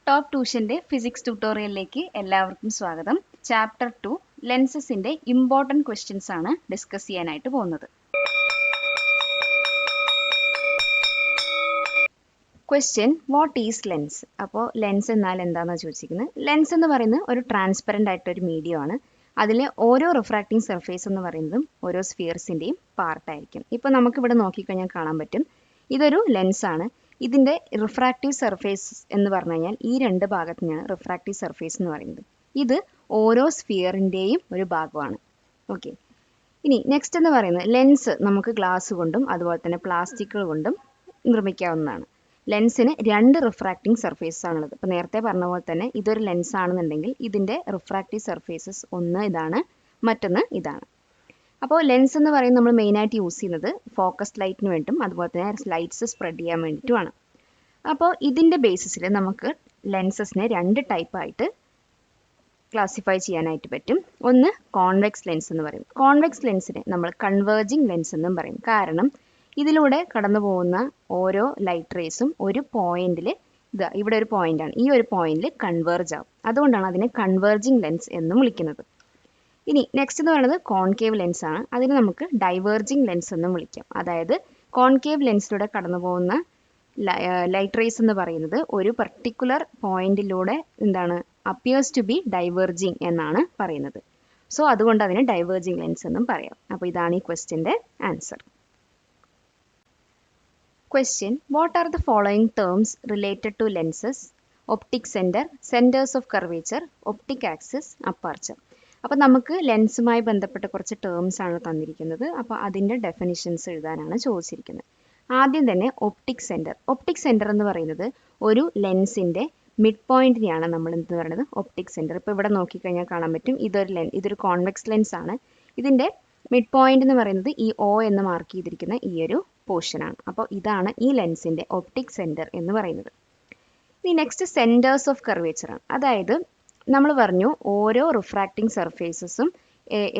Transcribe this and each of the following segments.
Top ട്യൂഷന്റെ physics ട്യൂട്ടോറിയലിലേക്ക് എല്ലാവർക്കും സ്വാഗതം. ചാപ്റ്റർ 2 ലെൻസസിന്റെ ഇമ്പോർട്ടൻറ്റ് ക്വസ്റ്റ്യൻസ് ആണ് ഡിസ്കസ് ചെയ്യാനായിട്ട് പോകുന്നത്. Question what is lens? അപ്പോൾ ലെൻസ് എന്നാൽ എന്താണെന്ന് ചോദിച്ചിരിക്കുന്നത്. ലെൻസ് എന്ന് പറയുന്നത് ഒരു ട്രാൻസ്പെറൻ്റ് ആയിട്ടൊരു മീഡിയം ആണ്. അതിലെ ഓരോ റിഫ്രാക്റ്റിംഗ് സർഫേസ് എന്ന് പറയുന്നതും ഓരോ സ്ഫിയർസിൻ്റെയും പാർട്ടായിരിക്കും. ഇപ്പോൾ നമുക്കിവിടെ നോക്കിക്കഴിഞ്ഞാൽ കാണാൻ പറ്റും, ഇതൊരു ലെൻസാണ്. ഇതിൻ്റെ റിഫ്രാക്റ്റീവ് സർഫേസ് എന്ന് പറഞ്ഞു കഴിഞ്ഞാൽ ഈ രണ്ട് ഭാഗത്തിനാണ് റിഫ്രാക്റ്റീവ് സർഫേസ് എന്ന് പറയുന്നത്. ഇത് ഓരോ സ്ഫിയറിൻ്റെയും ഒരു ഭാഗമാണ്. ഓക്കെ, ഇനി നെക്സ്റ്റ് എന്ന് പറയുന്നത് ലെൻസ് നമുക്ക് ഗ്ലാസ് കൊണ്ടും അതുപോലെ തന്നെ പ്ലാസ്റ്റിക്കുകൾ കൊണ്ടും നിർമ്മിക്കാവുന്നതാണ്. ലെൻസിന് രണ്ട് റിഫ്രാക്റ്റിംഗ് സർഫേസസ് ആണുള്ളത്. ഇപ്പോൾ നേരത്തെ പറഞ്ഞ പോലെ തന്നെ ഇതൊരു ലെൻസ് ആണെന്നുണ്ടെങ്കിൽ ഇതിൻ്റെ റിഫ്രാക്റ്റീവ് സർഫേസസ് ഒന്ന് ഇതാണ്, മറ്റൊന്ന് ഇതാണ്. അപ്പോൾ ലെൻസ് എന്ന് പറയുന്നത് നമ്മൾ മെയിനായിട്ട് യൂസ് ചെയ്യുന്നത് ഫോക്കസ് ലൈറ്റിന് വേണ്ടിയിട്ടും അതുപോലെ തന്നെ ലൈറ്റ്സ് സ്പ്രെഡ് ചെയ്യാൻ വേണ്ടിയിട്ടുമാണ്. അപ്പോൾ ഇതിൻ്റെ ബേസിസിൽ നമുക്ക് ലെൻസസിനെ രണ്ട് ടൈപ്പായിട്ട് ക്ലാസിഫൈ ചെയ്യാനായിട്ട് പറ്റും. ഒന്ന് കോൺവെക്സ് ലെൻസ് എന്ന് പറയും. കോൺവെക്സ് ലെൻസിനെ നമ്മൾ കൺവേർജിങ് ലെൻസ് എന്നും പറയും. കാരണം ഇതിലൂടെ കടന്നു പോകുന്ന ഓരോ ലൈറ്റ് റേസും ഒരു പോയിന്റിൽ, ഇവിടെ ഒരു പോയിന്റാണ്, ഈ ഒരു പോയിന്റിൽ കൺവേർജ് ആവും. അതുകൊണ്ടാണ് അതിനെ കൺവേർജിങ് ലെൻസ് എന്നും വിളിക്കുന്നത്. ഇനി നെക്സ്റ്റ് എന്ന് പറയുന്നത് കോൺകേവ് ലെൻസ് ആണ്. അതിന് നമുക്ക് ഡൈവേർജിങ് ലെൻസ് എന്നും വിളിക്കാം. അതായത് കോൺകേവ് ലെൻസിലൂടെ കടന്നു പോകുന്ന ലൈറ്റ് റേസ് എന്ന് പറയുന്നത് ഒരു പർട്ടിക്കുലർ പോയിന്റിലൂടെ അപ്പിയേഴ്സ് ടു ബി ഡൈവേർജിങ് എന്നാണ് പറയുന്നത്. സോ അതുകൊണ്ട് അതിന് ഡൈവേർജിങ് ലെൻസ് എന്നും പറയാം. അപ്പോൾ ഇതാണ് ഈ ക്വസ്റ്റ്യൻ്റെ answer. Question what are the following terms related to lenses? Optic centre, centres of curvature, optic axis, aperture. അപ്പോൾ നമുക്ക് ലെൻസുമായി ബന്ധപ്പെട്ട കുറച്ച് ടേംസ് ആണ് തന്നിരിക്കുന്നത്. അപ്പോൾ അതിൻ്റെ ഡെഫിനിഷൻസ് എഴുതാനാണ് ചോദിച്ചിരിക്കുന്നത്. ആദ്യം തന്നെ ഒപ്റ്റിക് സെന്റർ. ഒപ്റ്റിക് സെന്റർ എന്ന് പറയുന്നത് ഒരു ലെൻസിൻ്റെ മിഡ് പോയിന്റിനെയാണ് നമ്മൾ എന്ത് പറയുന്നത് ഒപ്റ്റിക് സെന്റർ. ഇപ്പോൾ ഇവിടെ നോക്കിക്കഴിഞ്ഞാൽ കാണാൻ പറ്റും, ഇതൊരു കോൺവെക്സ് ലെൻസ് ആണ്. ഇതിൻ്റെ മിഡ് പോയിന്റ് എന്ന് പറയുന്നത് ഈ O എന്ന് മാർക്ക് ചെയ്തിരിക്കുന്ന ഈ ഒരു പോർഷനാണ്. അപ്പോൾ ഇതാണ് ഈ ലെൻസിൻ്റെ ഒപ്റ്റിക് സെന്റർ എന്ന് പറയുന്നത്. ഇനി നെക്സ്റ്റ് സെന്റേഴ്സ് ഓഫ് കർവേച്ചർ ആണ്. അതായത് നമ്മൾ പറഞ്ഞു ഓരോ റിഫ്രാക്റ്റിംഗ് സർഫേസസും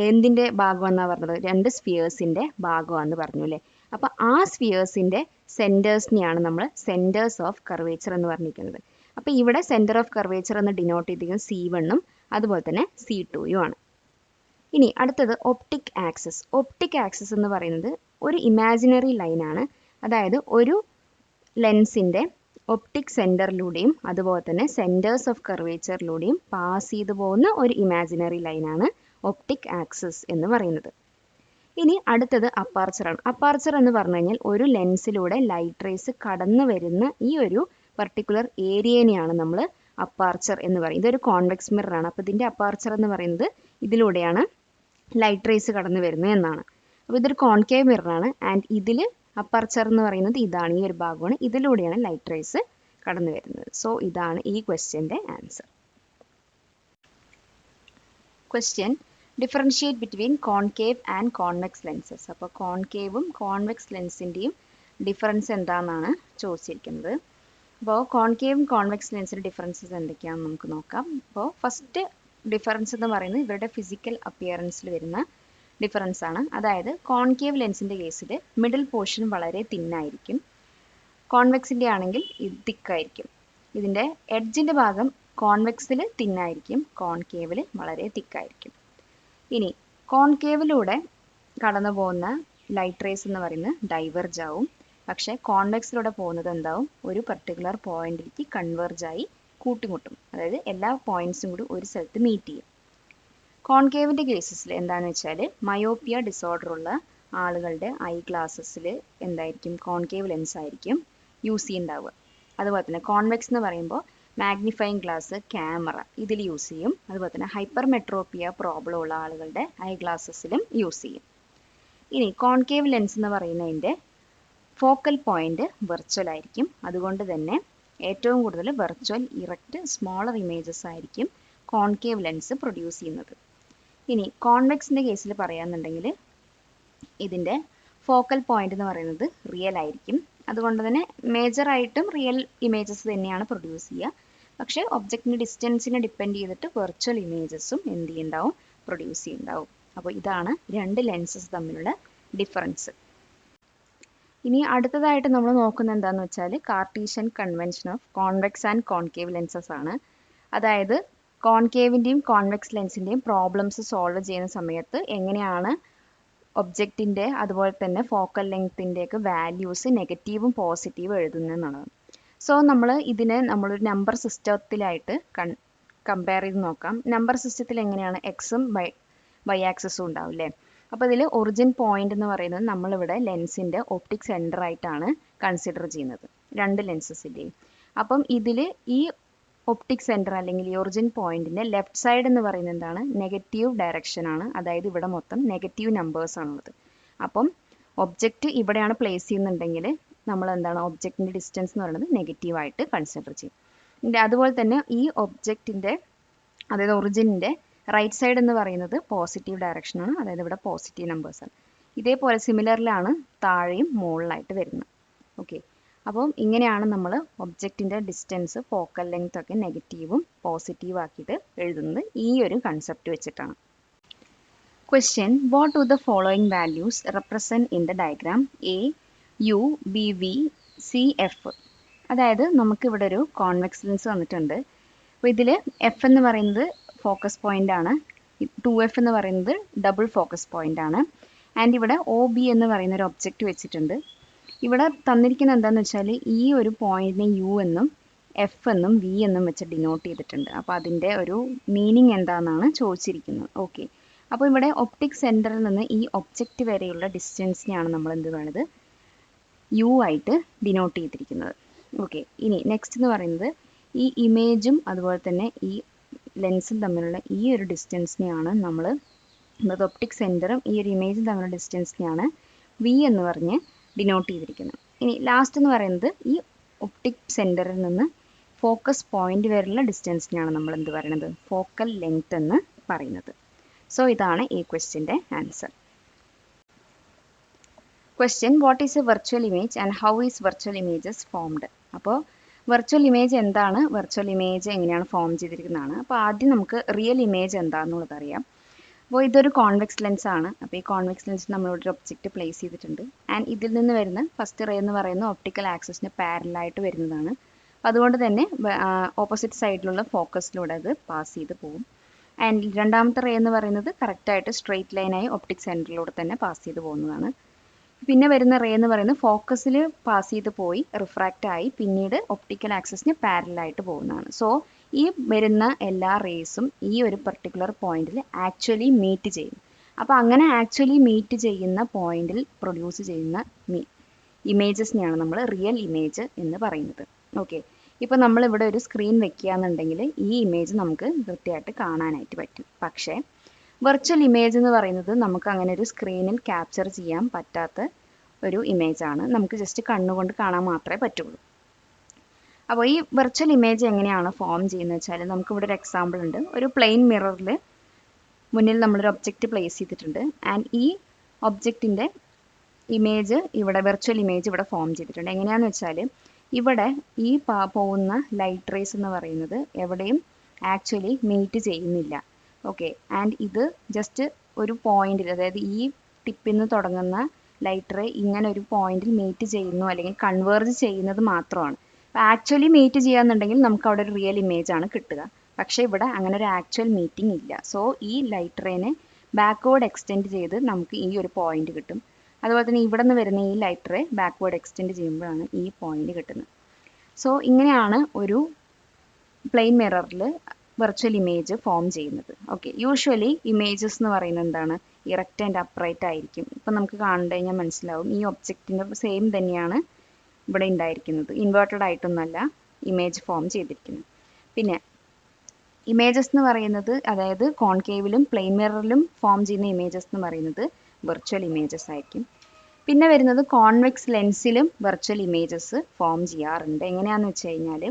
എന്തിൻ്റെ ഭാഗമെന്നാണ് പറഞ്ഞത്? രണ്ട് സ്ഫിയേഴ്സിൻ്റെ ഭാഗമാണെന്ന് പറഞ്ഞു അല്ലേ. അപ്പോൾ ആ സ്ഫിയേഴ്സിൻ്റെ സെൻറ്റേഴ്സിനെയാണ് നമ്മൾ സെൻറ്റേഴ്സ് ഓഫ് കർവേച്ചർ എന്ന് പറഞ്ഞിരിക്കുന്നത്. അപ്പോൾ ഇവിടെ സെൻറ്റർ ഓഫ് കർവേച്ചർ എന്ന് ഡിനോട്ട് ചെയ്തിരിക്കുന്നത് C1ഉം അതുപോലെ തന്നെ C2ഉം ആണ്. ഇനി അടുത്തത് ഒപ്റ്റിക് ആക്സിസ്. ഒപ്റ്റിക് ആക്സിസ് എന്ന് പറയുന്നത് ഒരു ഇമാജിനറി ലൈനാണ്. അതായത് ഒരു ലെൻസിൻ്റെ ഒപ്റ്റിക് സെൻറ്ററിലൂടെയും അതുപോലെ തന്നെ സെൻറ്റേഴ്സ് ഓഫ് കർവേച്ചറിലൂടെയും പാസ് ചെയ്തു പോകുന്ന ഒരു ഇമാജിനറി ലൈനാണ് ഒപ്റ്റിക് ആക്സിസ് എന്ന് പറയുന്നത്. ഇനി അടുത്തത് അപ്പാർച്ചറാണ്. അപ്പാർച്ചർ എന്ന് പറഞ്ഞു കഴിഞ്ഞാൽ ഒരു ലെൻസിലൂടെ ലൈറ്റ് റേസ് കടന്നു വരുന്ന ഈ ഒരു പർട്ടിക്കുലർ ഏരിയനെയാണ് നമ്മൾ അപ്പാർച്ചർ എന്ന് പറയും. ഇതൊരു കോൺവെക്സ് മിററാണ്. അപ്പോൾ ഇതിൻ്റെ അപ്പാർച്ചർ എന്ന് പറയുന്നത് ഇതിലൂടെയാണ് ലൈറ്റ് റേസ് കടന്നു വരുന്നത് എന്നാണ്. അപ്പോൾ ഇതൊരു കോൺകേവ് മിററാണ്. ആൻഡ് ഇതിൽ അപ്പർച്ചർ എന്ന് പറയുന്നത് ഇതാണ്, ഈ ഒരു ഭാഗമാണ്. ഇതിലൂടെയാണ് ലൈറ്റ് റേസ് കടന്നു വരുന്നത്. സോ ഇതാണ് ഈ ക്വസ്റ്റ്യൻ്റെ answer. Question differentiate between concave and convex lenses. അപ്പോൾ കോൺകേവും കോൺവെക്സ് ലെൻസിൻ്റെയും ഡിഫറൻസ് എന്താണെന്നാണ് ചോദിച്ചിരിക്കുന്നത്. അപ്പോൾ കോൺകേവും കോൺവെക്സ് ലെൻസിൻ്റെ ഡിഫറൻസസ് എന്തൊക്കെയാണെന്ന് നമുക്ക് നോക്കാം. അപ്പോൾ ഫസ്റ്റ് ഡിഫറൻസ് എന്ന് പറയുന്നത് ഇവരുടെ ഫിസിക്കൽ അപ്പിയറൻസിൽ വരുന്ന ഡിഫറൻസ് ആണ്. അതായത് കോൺകേവ് ലെൻസിൻ്റെ കേസിൽ മിഡിൽ പോർഷൻ വളരെ തിന്നായിരിക്കും, കോൺവെക്സിൻ്റെ ആണെങ്കിൽ ഇത് തിക്കായിരിക്കും. ഇതിൻ്റെ എഡ്ജിൻ്റെ ഭാഗം കോൺവെക്സിൽ തിന്നായിരിക്കും, കോൺകേവിൽ വളരെ തിക്കായിരിക്കും. ഇനി കോൺകേവിലൂടെ കടന്നു പോകുന്ന ലൈറ്റ് റേസ് എന്ന് പറയുന്നത് ഡൈവേർജ് ആവും. പക്ഷേ കോൺവെക്സിലൂടെ പോകുന്നത് എന്താവും? ഒരു പർട്ടിക്കുലർ പോയിന്റിലേക്ക് കൺവേർജായി കൂട്ടിമുട്ടും. അതായത് എല്ലാ പോയിന്റ്സും കൂടി ഒരു സ്ഥലത്ത് മീറ്റ് ചെയ്യും. കോൺകേവിൻ്റെ കേസസിൽ എന്താണെന്ന് വെച്ചാൽ മയോപ്പിയ ഡിസോർഡർ ഉള്ള ആളുകളുടെ ഐ ഗ്ലാസസിൽ എന്തായിരിക്കും? കോൺകേവ് ലെൻസ് ആയിരിക്കും യൂസ് ചെയ്യുന്നുണ്ടാവുക. അതുപോലെ തന്നെ കോൺവെക്സ് എന്ന് പറയുമ്പോൾ മാഗ്നിഫൈങ് ഗ്ലാസ്, ക്യാമറ ഇതിൽ യൂസ് ചെയ്യും. അതുപോലെ തന്നെ ഹൈപ്പർ മെട്രോപ്പിയ പ്രോബ്ലം ഉള്ള ആളുകളുടെ ഐ ഗ്ലാസസിലും യൂസ് ചെയ്യും. ഇനി കോൺകേവ് ലെൻസ് എന്ന് പറയുന്നതിൻ്റെ ഫോക്കൽ പോയിന്റ് വെർച്വൽ ആയിരിക്കും. അതുകൊണ്ട് തന്നെ ഏറ്റവും കൂടുതൽ വെർച്വൽ, ഇറക്റ്റ്, സ്മോളർ ഇമേജസ് ആയിരിക്കും കോൺകേവ് ലെൻസ് പ്രൊഡ്യൂസ് ചെയ്യുന്നത്. ഇനി കോൺവെക്സിൻ്റെ കേസിൽ പറയുകയാണെന്നുണ്ടെങ്കിൽ ഇതിൻ്റെ ഫോക്കൽ പോയിന്റ് എന്ന് പറയുന്നത് റിയൽ ആയിരിക്കും. അതുകൊണ്ട് തന്നെ മേജറായിട്ടും റിയൽ ഇമേജസ് തന്നെയാണ് പ്രൊഡ്യൂസ് ചെയ്യുക. പക്ഷേ ഒബ്ജക്റ്റിൻ്റെ ഡിസ്റ്റൻസിനെ ഡിപ്പെൻഡ് ചെയ്തിട്ട് വെർച്വൽ ഇമേജസും എന്ത് ചെയ്യുന്നുണ്ടാവും? പ്രൊഡ്യൂസ് ചെയ്യുന്നുണ്ടാവും. അപ്പോൾ ഇതാണ് രണ്ട് ലെൻസസ് തമ്മിലുള്ള ഡിഫറൻസ്. ഇനി അടുത്തതായിട്ട് നമ്മൾ നോക്കുന്നത് എന്താണെന്ന് വെച്ചാൽ Cartesian convention of convex and concave lenses ആണ്. അതായത് കോൺകേവിൻ്റെയും കോൺവെക്സ് ലെൻസിൻ്റെയും പ്രോബ്ലംസ് സോൾവ് ചെയ്യുന്ന സമയത്ത് എങ്ങനെയാണ് ഒബ്ജക്റ്റിൻ്റെ അതുപോലെ തന്നെ ഫോക്കൽ ലെങ്ത്തിൻ്റെയൊക്കെ വാല്യൂസ് നെഗറ്റീവും പോസിറ്റീവും എഴുതുന്നതെന്നുള്ളത്. സോ നമ്മൾ ഇതിനെ നമ്മളൊരു നമ്പർ സിസ്റ്റത്തിലായിട്ട് കമ്പയർ ചെയ്ത് നോക്കാം. നമ്പർ സിസ്റ്റത്തിൽ എങ്ങനെയാണ് എക്സും വൈ ആക്സസും ഉണ്ടാവും അല്ലേ. അപ്പോൾ ഇതിൽ ഒറിജിൻ പോയിന്റ് എന്ന് പറയുന്നത് നമ്മളിവിടെ ലെൻസിൻ്റെ ഒപ്റ്റിക് സെൻറ്റർ ആയിട്ടാണ് കൺസിഡർ ചെയ്യുന്നത്, രണ്ട് ലെൻസസിൻ്റെയും. അപ്പം ഇതിൽ ഈ ഒപ്റ്റിക് സെൻറ്റർ അല്ലെങ്കിൽ ഈ ഒറിജിൻ പോയിന്റിൻ്റെ ലെഫ്റ്റ് സൈഡ് എന്ന് പറയുന്നത് എന്താണ്, നെഗറ്റീവ് ഡയറക്ഷൻ ആണ്. അതായത് ഇവിടെ മൊത്തം നെഗറ്റീവ് നമ്പേഴ്സ് ആണുള്ളത്. അപ്പം ഒബ്ജക്റ്റ് ഇവിടെയാണ് പ്ലേസ് ചെയ്യുന്നുണ്ടെങ്കിൽ നമ്മൾ എന്താണ് ഒബ്ജക്റ്റിൻ്റെ ഡിസ്റ്റൻസ് എന്ന് പറയുന്നത് നെഗറ്റീവായിട്ട് കൺസിഡർ ചെയ്യും. അതുപോലെ തന്നെ ഈ ഒബ്ജക്റ്റിൻ്റെ അതായത് ഒറിജിനിൻ്റെ റൈറ്റ് സൈഡ് എന്ന് പറയുന്നത് പോസിറ്റീവ് ഡയറക്ഷനാണ്, അതായത് ഇവിടെ പോസിറ്റീവ് നമ്പേഴ്സാണ്. ഇതേപോലെ സിമിലറിലാണ് താഴെയും മുകളിലായിട്ട് വരുന്നത്. ഓക്കെ, അപ്പം ഇങ്ങനെയാണ് നമ്മൾ ഒബ്ജക്റ്റിൻ്റെ ഡിസ്റ്റൻസ് ഫോക്കൽ ലെങ്ത് ഒക്കെ നെഗറ്റീവും പോസിറ്റീവ് ആക്കിയിട്ട് എഴുതുന്നത് ഈ ഒരു കൺസെപ്റ്റ് വെച്ചിട്ടാണ്. Question, what do the following values represent in the diagram A U B V C F. അതായത് നമുക്കിവിടെ ഒരു കോൺവെക്സ് ലെൻസ് വന്നിട്ടുണ്ട്. അപ്പോൾ ഇതിൽ എഫ് എന്ന് പറയുന്നത് ഫോക്കസ് പോയിന്റ് ആണ്, 2F എന്ന് പറയുന്നത് ഡബിൾ ഫോക്കസ് പോയിന്റ് ആണ്. ആൻഡ് ഇവിടെ OB എന്ന് പറയുന്ന ഒരു ഒബ്ജക്റ്റ് വെച്ചിട്ടുണ്ട്. ഇവിടെ തന്നിരിക്കുന്നത് എന്താണെന്ന് വെച്ചാൽ ഈ ഒരു പോയിന്റിനെ യു എന്നും എഫ് എന്നും വി എന്നും വെച്ച് ഡിനോട്ട് ചെയ്തിട്ടുണ്ട്. അപ്പോൾ അതിൻ്റെ ഒരു മീനിങ് എന്താണെന്നാണ് ചോദിച്ചിരിക്കുന്നത്. ഓക്കെ, അപ്പോൾ ഇവിടെ ഒപ്റ്റിക് സെൻറ്ററിൽ നിന്ന് ഈ ഒബ്ജക്റ്റ് വരെയുള്ള ഡിസ്റ്റൻസിനെയാണ് നമ്മൾ എന്ത് വേണ്ടത് യു ആയിട്ട് ഡിനോട്ട് ചെയ്തിരിക്കുന്നത്. ഓക്കെ, ഇനി നെക്സ്റ്റ് എന്ന് പറയുന്നത് ഈ ഇമേജും അതുപോലെ തന്നെ ഈ ലെൻസും തമ്മിലുള്ള ഈ ഒരു ഡിസ്റ്റൻസിനെയാണ് നമ്മൾ ഒപ്റ്റിക് സെൻറ്ററും ഈ ഒരു ഇമേജും തമ്മിലുള്ള ഡിസ്റ്റൻസിനെയാണ് വി എന്ന് പറഞ്ഞ് ഡിനോട്ട് ചെയ്തിരിക്കുന്നത്. ഇനി ലാസ്റ്റ് എന്ന് പറയുന്നത് ഈ ഒപ്റ്റിക് സെൻറ്ററിൽ നിന്ന് ഫോക്കസ് പോയിന്റ് വരെയുള്ള ഡിസ്റ്റൻസിനെയാണ് നമ്മൾ എന്ത് പറയുന്നത് ഫോക്കൽ ലെങ്ത് എന്ന് പറയുന്നത്. സോ ഇതാണ് ഈ ക്വസ്റ്റ്യൻ്റെ answer. Question, what is a virtual image and how is virtual images formed. അപ്പോൾ വെർച്വൽ ഇമേജ് എന്താണ്, വെർച്വൽ ഇമേജ് എങ്ങനെയാണ് ഫോം ചെയ്തിരിക്കുന്നതാണ്. അപ്പോൾ ആദ്യം നമുക്ക് റിയൽ ഇമേജ് എന്താണെന്നുള്ളത് അറിയാം. അപ്പോൾ ഇതൊരു കോൺവെക്സ് ലെൻസ് ആണ്. അപ്പോൾ ഈ കോൺവെക്സ് ലെൻസ് നമ്മളിവിടെ ഒരു ഒബ്ജക്റ്റ് പ്ലേസ് ചെയ്തിട്ടുണ്ട്. ആൻഡ് ഇതിൽ നിന്ന് വരുന്ന ഫസ്റ്റ് റേ എന്ന് പറയുന്നത് ഒപ്റ്റിക്കൽ ആക്സിസിന് പാരലായിട്ട് വരുന്നതാണ്. അതുകൊണ്ട് തന്നെ ഓപ്പോസിറ്റ് സൈഡിലുള്ള ഫോക്കസിലൂടെ അത് പാസ് ചെയ്ത് പോകും. ആൻഡ് രണ്ടാമത്തെ റേ എന്ന് പറയുന്നത് കറക്റ്റായിട്ട് സ്ട്രെയിറ്റ് ലൈനായി ഒപ്റ്റിക് സെൻറ്ററിലൂടെ തന്നെ പാസ് ചെയ്ത് പോകുന്നതാണ്. പിന്നെ വരുന്ന റേ എന്ന് പറയുന്നത് ഫോക്കസിൽ പാസ് ചെയ്ത് പോയി റിഫ്രാക്റ്റ് ആയി പിന്നീട് ഒപ്റ്റിക്കൽ ആക്സിസിന് പാരലായിട്ട് പോകുന്നതാണ്. സോ ഈ വരുന്ന എല്ലാ റേസും ഈ ഒരു പെർട്ടിക്കുലർ പോയിന്റിൽ ആക്ച്വലി മീറ്റ് ചെയ്യും. അപ്പോൾ അങ്ങനെ ആക്ച്വലി മീറ്റ് ചെയ്യുന്ന പോയിന്റിൽ പ്രൊഡ്യൂസ് ചെയ്യുന്ന ഇമേജസിനെയാണ് നമ്മൾ റിയൽ ഇമേജ് എന്ന് പറയുന്നത്. ഓക്കെ, ഇപ്പോൾ നമ്മളിവിടെ ഒരു സ്ക്രീൻ വെക്കുകയാണെന്നുണ്ടെങ്കിൽ ഈ ഇമേജ് നമുക്ക് കൃത്യമായിട്ട് കാണാനായിട്ട് പറ്റും. പക്ഷേ വെർച്വൽ ഇമേജ് എന്ന് പറയുന്നത് നമുക്ക് അങ്ങനെ ഒരു സ്ക്രീനിൽ ക്യാപ്ചർ ചെയ്യാൻ പറ്റാത്ത ഒരു ഇമേജാണ്. നമുക്ക് ജസ്റ്റ് കണ്ണുകൊണ്ട് കാണാൻ മാത്രമേ പറ്റുള്ളൂ. അപ്പോൾ ഈ വെർച്വൽ ഇമേജ് എങ്ങനെയാണ് ഫോം ചെയ്യുന്നത് വെച്ചാൽ നമുക്കിവിടെ ഒരു എക്സാമ്പിൾ ഉണ്ട്. ഒരു പ്ലെയിൻ മിററിൽ മുന്നിൽ നമ്മളൊരു ഒബ്ജക്റ്റ് പ്ലേസ് ചെയ്തിട്ടുണ്ട്. ആൻഡ് ഈ ഒബ്ജക്റ്റിൻ്റെ ഇമേജ് ഇവിടെ വെർച്വൽ ഇമേജ് ഇവിടെ ഫോം ചെയ്തിട്ടുണ്ട്. എങ്ങനെയാണെന്ന് വെച്ചാൽ ഇവിടെ ഈ പോകുന്ന ലൈറ്റ് റേസ് എന്ന് പറയുന്നത് എവിടെയും ആക്ച്വലി മീറ്റ് ചെയ്യുന്നില്ല. ഓക്കെ, ആൻഡ് ഇത് ജസ്റ്റ് ഒരു പോയിന്റിൽ, അതായത് ഈ ടിപ്പിൽ നിന്ന് തുടങ്ങുന്ന ലൈറ്റ് റേ ഇങ്ങനെ ഒരു പോയിന്റിൽ മീറ്റ് ചെയ്യുന്നു അല്ലെങ്കിൽ കൺവേർജ് ചെയ്യുന്നത് മാത്രമാണ്. അപ്പോൾ ആക്ച്വലി മീറ്റ് ചെയ്യാന്നുണ്ടെങ്കിൽ നമുക്ക് അവിടെ ഒരു റിയൽ ഇമേജ് ആണ് കിട്ടുക. പക്ഷേ ഇവിടെ അങ്ങനെ ഒരു ആക്ച്വൽ മീറ്റിംഗ് ഇല്ല. സോ ഈ ലൈറ്റ് റേനെ ബാക്ക്വേർഡ് എക്സ്റ്റെൻഡ് ചെയ്ത് നമുക്ക് ഈ ഒരു പോയിന്റ് കിട്ടും. അതുപോലെ തന്നെ ഇവിടെ നിന്ന് വരുന്ന ഈ ലൈറ്റ് റേ ബാക്ക്വേർഡ് എക്സ്റ്റെൻഡ് ചെയ്യുമ്പോഴാണ് ഈ പോയിന്റ് കിട്ടുന്നത്. സോ ഇങ്ങനെയാണ് ഒരു പ്ലെയിൻ മിററിൽ വെർച്വൽ ഇമേജ് ഫോം ചെയ്യുന്നത്. ഓക്കെ, യൂഷ്വലി ഇമേജസ് എന്ന് പറയുന്നത് എന്താണ് ഇറക്റ്റ് ആൻഡ് അപ്രൈറ്റ് ആയിരിക്കും. ഇപ്പം നമുക്ക് കണ്ടു കഴിഞ്ഞാൽ മനസ്സിലാവും ഈ ഒബ്ജക്റ്റിൻ്റെ സെയിം തന്നെയാണ് ഇവിടെ ഉണ്ടായിരിക്കുന്നത്. ഇൻവേർട്ടഡ് ആയിട്ടൊന്നുമല്ല ഇമേജ് ഫോം ചെയ്തിരിക്കുന്നത്. പിന്നെ ഇമേജസ് എന്ന് പറയുന്നത് അതായത് കോൺകേവിലും പ്ലെയിൻ മിററിലും ഫോം ചെയ്യുന്ന ഇമേജസ് എന്ന് പറയുന്നത് വെർച്വൽ ഇമേജസ് ആയിരിക്കും. പിന്നെ വരുന്നത് കോൺവെക്സ് ലെൻസിലും വെർച്വൽ ഇമേജസ് ഫോം ചെയ്യാറുണ്ട്. എങ്ങനെയാണെന്ന് വെച്ച് കഴിഞ്ഞാൽ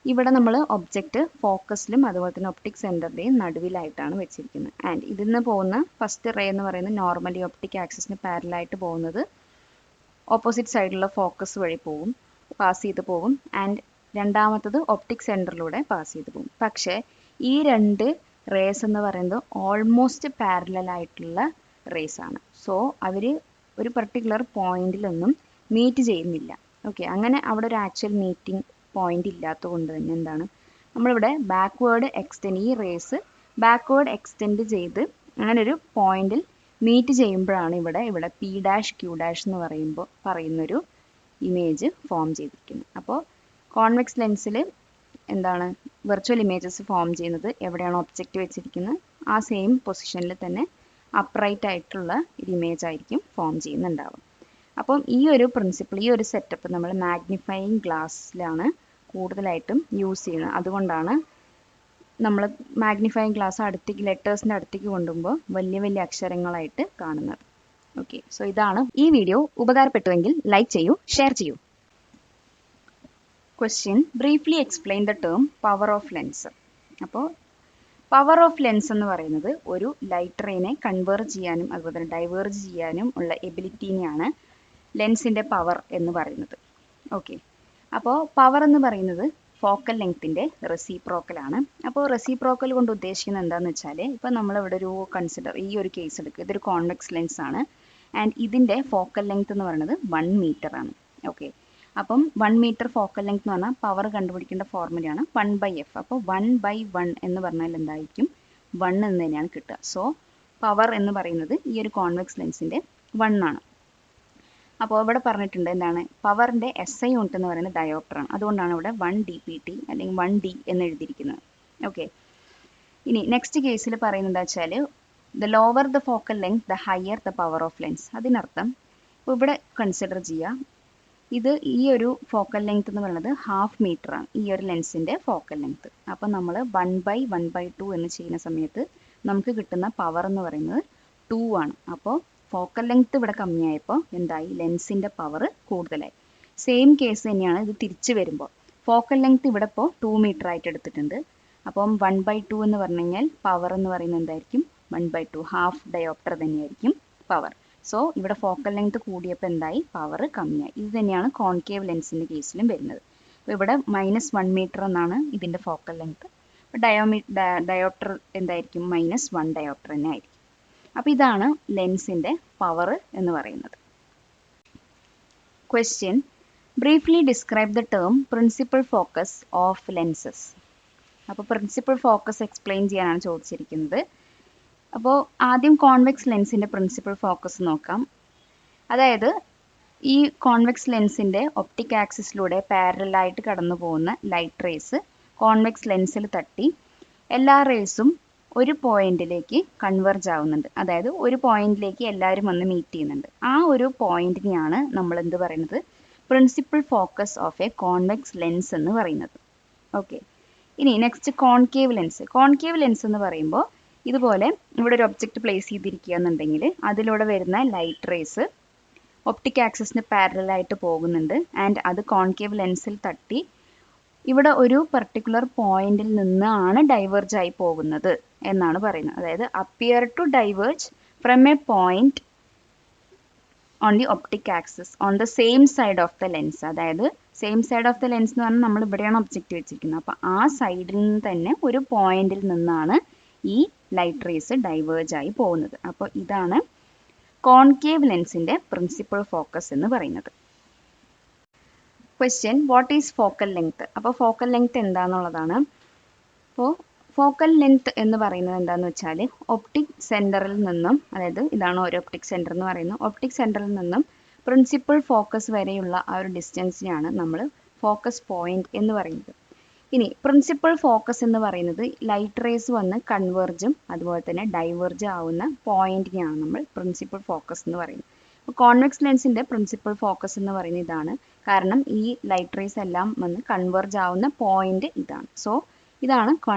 ഇവിടെ നമ്മൾ ഒബ്ജക്റ്റ് ഫോക്കസിലും അതുപോലെ തന്നെ ഒപ്റ്റിക് സെൻറ്ററിൻ്റെയും നടുവിലായിട്ടാണ് വെച്ചിരിക്കുന്നത്. ആൻഡ് ഇതിൽ നിന്ന് പോകുന്ന ഫസ്റ്റ് റേ എന്ന് പറയുന്നത് നോർമലി ഒപ്റ്റിക് ആക്സിസിന് പാരലായിട്ട് പോകുന്നത് ഓപ്പോസിറ്റ് സൈഡിലുള്ള ഫോക്കസ് വഴി പോകും, പാസ് ചെയ്ത് പോകും. ആൻഡ് രണ്ടാമത്തത് ഒപ്റ്റിക് സെൻറ്ററിലൂടെ പാസ് ചെയ്ത് പോകും. പക്ഷേ ഈ രണ്ട് റേസ് എന്ന് പറയുന്നത് ഓൾമോസ്റ്റ് പാരലൽ ആയിട്ടുള്ള റേസ് ആണ്. സോ അവർ ഒരു പർട്ടിക്കുലർ പോയിന്റിലൊന്നും മീറ്റ് ചെയ്യുന്നില്ല. ഓക്കെ, അങ്ങനെ അവിടെ ഒരു ആക്ച്വൽ മീറ്റിംഗ് പോയിന്റ് ഇല്ലാത്തത് കൊണ്ട് തന്നെ എന്താണ് നമ്മളിവിടെ ബാക്ക്വേർഡ് എക്സ്റ്റെൻഡ്, ഈ റേസ് ബാക്ക്വേർഡ് എക്സ്റ്റെൻഡ് ചെയ്ത് അങ്ങനെ ഒരു പോയിന്റിൽ മീറ്റ് ചെയ്യുമ്പോഴാണ് ഇവിടെ പി ഡാഷ് ക്യൂ ഡാഷ് എന്ന് പറയുന്നൊരു ഇമേജ് ഫോം ചെയ്തിരിക്കുന്നത്. അപ്പോൾ കോൺവെക്സ് ലെൻസിൽ എന്താണ് വെർച്വൽ ഇമേജസ് ഫോം ചെയ്യുന്നത് എവിടെയാണ് ഒബ്ജക്റ്റ് വെച്ചിരിക്കുന്നത് ആ സെയിം പൊസിഷനിൽ തന്നെ അപ്രൈറ്റ് ആയിട്ടുള്ള ഒരു ഇമേജ് ആയിരിക്കും ഫോം ചെയ്യുന്നുണ്ടാവുക. അപ്പം ഈ ഒരു പ്രിൻസിപ്പിൾ, ഈ ഒരു സെറ്റപ്പ് നമ്മൾ മാഗ്നിഫയിങ് ഗ്ലാസ്സിലാണ് കൂടുതലായിട്ടും യൂസ് ചെയ്യുന്നത്. അതുകൊണ്ടാണ് നമ്മൾ മാഗ്നിഫയിങ് ഗ്ലാസ് അടുത്തേക്ക് ലെറ്റേഴ്സിൻ്റെ അടുത്തേക്ക് കൊണ്ടുപോകുമ്പോൾ വലിയ വലിയ അക്ഷരങ്ങളായിട്ട് കാണുന്നത്. ഓക്കെ, സോ ഇതാണ്. ഈ വീഡിയോ ഉപകാരപ്പെട്ടുവെങ്കിൽ ലൈക്ക് ചെയ്യൂ, ഷെയർ ചെയ്യൂ. Question: briefly explain the term power of lens. അപ്പോൾ പവർ ഓഫ് ലെൻസ് എന്ന് പറയുന്നത് ഒരു ലൈറ്റ് റേനെ കൺവേർജ് ചെയ്യാനും അതുപോലെ തന്നെ ഡൈവേർജ് ചെയ്യാനും ഉള്ള എബിലിറ്റീനെയാണ് ലെൻസിൻ്റെ പവർ എന്ന് പറയുന്നത്. ഓക്കെ, അപ്പോൾ പവർ എന്ന് പറയുന്നത് ഫോക്കൽ ലെങ്ത്തിൻ്റെ റെസിപ്രോക്കലാണ്. അപ്പോൾ റെസിപ്രോക്കൽ കൊണ്ട് ഉദ്ദേശിക്കുന്നത് എന്താണെന്ന് വെച്ചാൽ, ഇപ്പോൾ നമ്മളിവിടെ ഒരു ഈ ഒരു കേസ് എടുക്കുക, ഇതൊരു കോൺവെക്സ് ലെൻസ് ആണ് ആൻഡ് ഇതിൻ്റെ ഫോക്കൽ ലെങ്ത് എന്ന് പറയുന്നത് 1 മീറ്റർ ആണ്. ഓക്കെ, അപ്പം 1 മീറ്റർ ഫോക്കൽ ലെങ്ത് എന്ന് പറഞ്ഞാൽ പവർ കണ്ടുപിടിക്കേണ്ട ഫോർമുലയാണ് 1/f. അപ്പോൾ 1/1 എന്ന് പറഞ്ഞാൽ എന്തായിരിക്കും 1 എന്ന് തന്നെയാണ് കിട്ടുക. സോ പവർ എന്ന് പറയുന്നത് ഈ ഒരു കോൺവെക്സ് ലെൻസിൻ്റെ 1 ആണ്. അപ്പോൾ ഇവിടെ പറഞ്ഞിട്ടുണ്ട് എന്താണ് പവറിൻ്റെ SI യൂണിറ്റ് എന്ന് പറയുന്നത് ഡയോപ്റ്റർ ആണ്. അതുകൊണ്ടാണ് ഇവിടെ 1 dpt അല്ലെങ്കിൽ 1D എന്ന് എഴുതിയിരിക്കുന്നത്. ഓക്കെ, ഇനി നെക്സ്റ്റ് കേസിൽ പറയുന്നത് എന്താ വെച്ചാൽ the lower the focal length the higher the power of lens. അതിനർത്ഥം ഇപ്പോൾ ഇവിടെ കൺസിഡർ ചെയ്യുക, ഇത് ഈ ഒരു ഫോക്കൽ ലെങ്ത് എന്ന് പറയുന്നത് 1/2 മീറ്റർ ആണ് ഈ ഒരു ലെൻസിൻ്റെ ഫോക്കൽ ലെങ്ത്. അപ്പോൾ നമ്മൾ 1/1/2 എന്ന് ചെയ്യുന്ന സമയത്ത് നമുക്ക് കിട്ടുന്ന പവർ എന്ന് പറയുന്നത് 2 ആണ്. അപ്പോൾ ഫോക്കൽ ലെങ്ത് ഇവിടെ കമ്മിയായപ്പോൾ എന്തായി, ലെൻസിൻ്റെ പവർ കൂടുതലായി. സെയിം കേസ് തന്നെയാണ് ഇത് തിരിച്ചു വരുമ്പോൾ. ഫോക്കൽ ലെങ്ത് ഇവിടെ ഇപ്പോൾ 2 മീറ്റർ ആയിട്ട് എടുത്തിട്ടുണ്ട്. അപ്പം 1/2 എന്ന് പറഞ്ഞു കഴിഞ്ഞാൽ പവർ എന്ന് പറയുന്നത് എന്തായിരിക്കും 1/2, ഹാഫ് ഡയോപ്റ്റർ തന്നെയായിരിക്കും പവർ. സോ ഇവിടെ ഫോക്കൽ ലെങ്ത് കൂടിയപ്പോൾ എന്തായി, പവർ കമ്മിയായി. ഇത് തന്നെയാണ് കോൺകേവ് ലെൻസിൻ്റെ കേസിലും വരുന്നത്. അപ്പോൾ ഇവിടെ -1 മീറ്റർ എന്നാണ് ഇതിൻ്റെ ഫോക്കൽ ലെങ്ത്. ഡയോപ്റ്റർ എന്തായിരിക്കും -1 ഡയോപ്റ്റർ തന്നെ ആയിരിക്കും. അപ്പോൾ ഇതാണ് ലെൻസിൻ്റെ പവർ എന്ന് പറയുന്നത്. Question: briefly describe the term principal focus of lenses. അപ്പോൾ പ്രിൻസിപ്പൽ ഫോക്കസ് എക്സ്പ്ലെയിൻ ചെയ്യാനാണ് ചോദിച്ചിരിക്കുന്നത്. അപ്പോൾ ആദ്യം കോൺവെക്സ് ലെൻസിൻ്റെ പ്രിൻസിപ്പൽ ഫോക്കസ് നോക്കാം. അതായത് ഈ കോൺവെക്സ് ലെൻസിൻ്റെ ഒപ്റ്റിക് ആക്സിസിലൂടെ പാരലായിട്ട് കടന്നു പോകുന്ന ലൈറ്റ് റേസ് കോൺവെക്സ് ലെൻസിൽ തട്ടി എല്ലാ റേസും ഒരു പോയിന്റിലേക്ക് കൺവെർജ് ആവുന്നുണ്ട്. അതായത് ഒരു പോയിന്റിലേക്ക് എല്ലാവരും വന്ന് മീറ്റ് ചെയ്യുന്നുണ്ട്. ആ ഒരു പോയിന്റിനെയാണ് നമ്മൾ എന്ത് പറയുന്നത്, principal focus of A convex lens എന്ന് പറയുന്നത്. ഓക്കെ, ഇനി next concave lens. Concave lens എന്ന് പറയുമ്പോൾ ഇതുപോലെ ഇവിടെ ഒരു ഒബ്ജക്റ്റ് പ്ലേസ് ചെയ്തിരിക്കുക എന്നുണ്ടെങ്കിൽ അതിലൂടെ വരുന്ന ലൈറ്റ് റേസ് ഒപ്റ്റിക് ആക്സിസിന് പാരലായിട്ട് പോകുന്നുണ്ട് ആൻഡ് അത് കോൺകേവ് ലെൻസിൽ തട്ടി ഇവിടെ ഒരു പർട്ടിക്കുലർ പോയിന്റിൽ നിന്നാണ് ഡൈവേർജ് ആയി പോകുന്നത് എന്നാണ് പറയുന്നത്. അതായത് appear to diverge from a point on the optic axis on the same side of the lens. അതായത് same side of the lens എന്ന് പറഞ്ഞാൽ നമ്മൾ ഇവിടെയാണ് ഒബ്ജക്റ്റ് വെച്ചിരിക്കുന്നത്. അപ്പോൾ ആ സൈഡിൽ നിന്ന് തന്നെ ഒരു പോയിന്റിൽ നിന്നാണ് ഈ ലൈറ്റ് റേസ് ഡൈവേർജ് ആയി പോകുന്നത്. അപ്പോൾ ഇതാണ് കോൺകേവ് ലെൻസിൻ്റെ പ്രിൻസിപ്പൽ ഫോക്കസ് എന്ന് പറയുന്നത്. Question: what is focal length. അപ്പോൾ ഫോക്കൽ ലെങ്ത് എന്താണെന്നുള്ളതാണ്. അപ്പോൾ ഫോക്കൽ ലെങ്ത് എന്ന് പറയുന്നത് എന്താണെന്ന് വെച്ചാൽ ഒപ്റ്റിക് സെൻറ്ററിൽ നിന്നും, അതായത് ഇതാണ് ഒരു ഒപ്റ്റിക് സെൻറ്റർ എന്ന് പറയുന്നത്, ഒപ്റ്റിക് സെൻറ്ററിൽ നിന്നും പ്രിൻസിപ്പൽ ഫോക്കസ് വരെയുള്ള ആ ഒരു ഡിസ്റ്റൻസിനെയാണ് നമ്മൾ ഫോക്കസ് പോയിന്റ് എന്ന് പറയുന്നത്. ഇനി പ്രിൻസിപ്പൽ ഫോക്കസ് എന്ന് പറയുന്നത് ലൈറ്റ് റേസ് വന്ന് കൺവേർജും അതുപോലെ തന്നെ ഡൈവേർജ് ആവുന്ന പോയിന്റിനെയാണ് നമ്മൾ പ്രിൻസിപ്പൽ ഫോക്കസ് എന്ന് പറയുന്നത്. അപ്പോൾ കോൺവെക്സ് ലെൻസിൻ്റെ പ്രിൻസിപ്പൽ ഫോക്കസ് എന്ന് പറയുന്നത് ഇതാണ്. കാരണം ഈ ലൈറ്റ് റേസ് എല്ലാം വന്ന് കൺവേർജ് ആവുന്ന പോയിന്റ് ഇതാണ്. സോ ഇതാണ്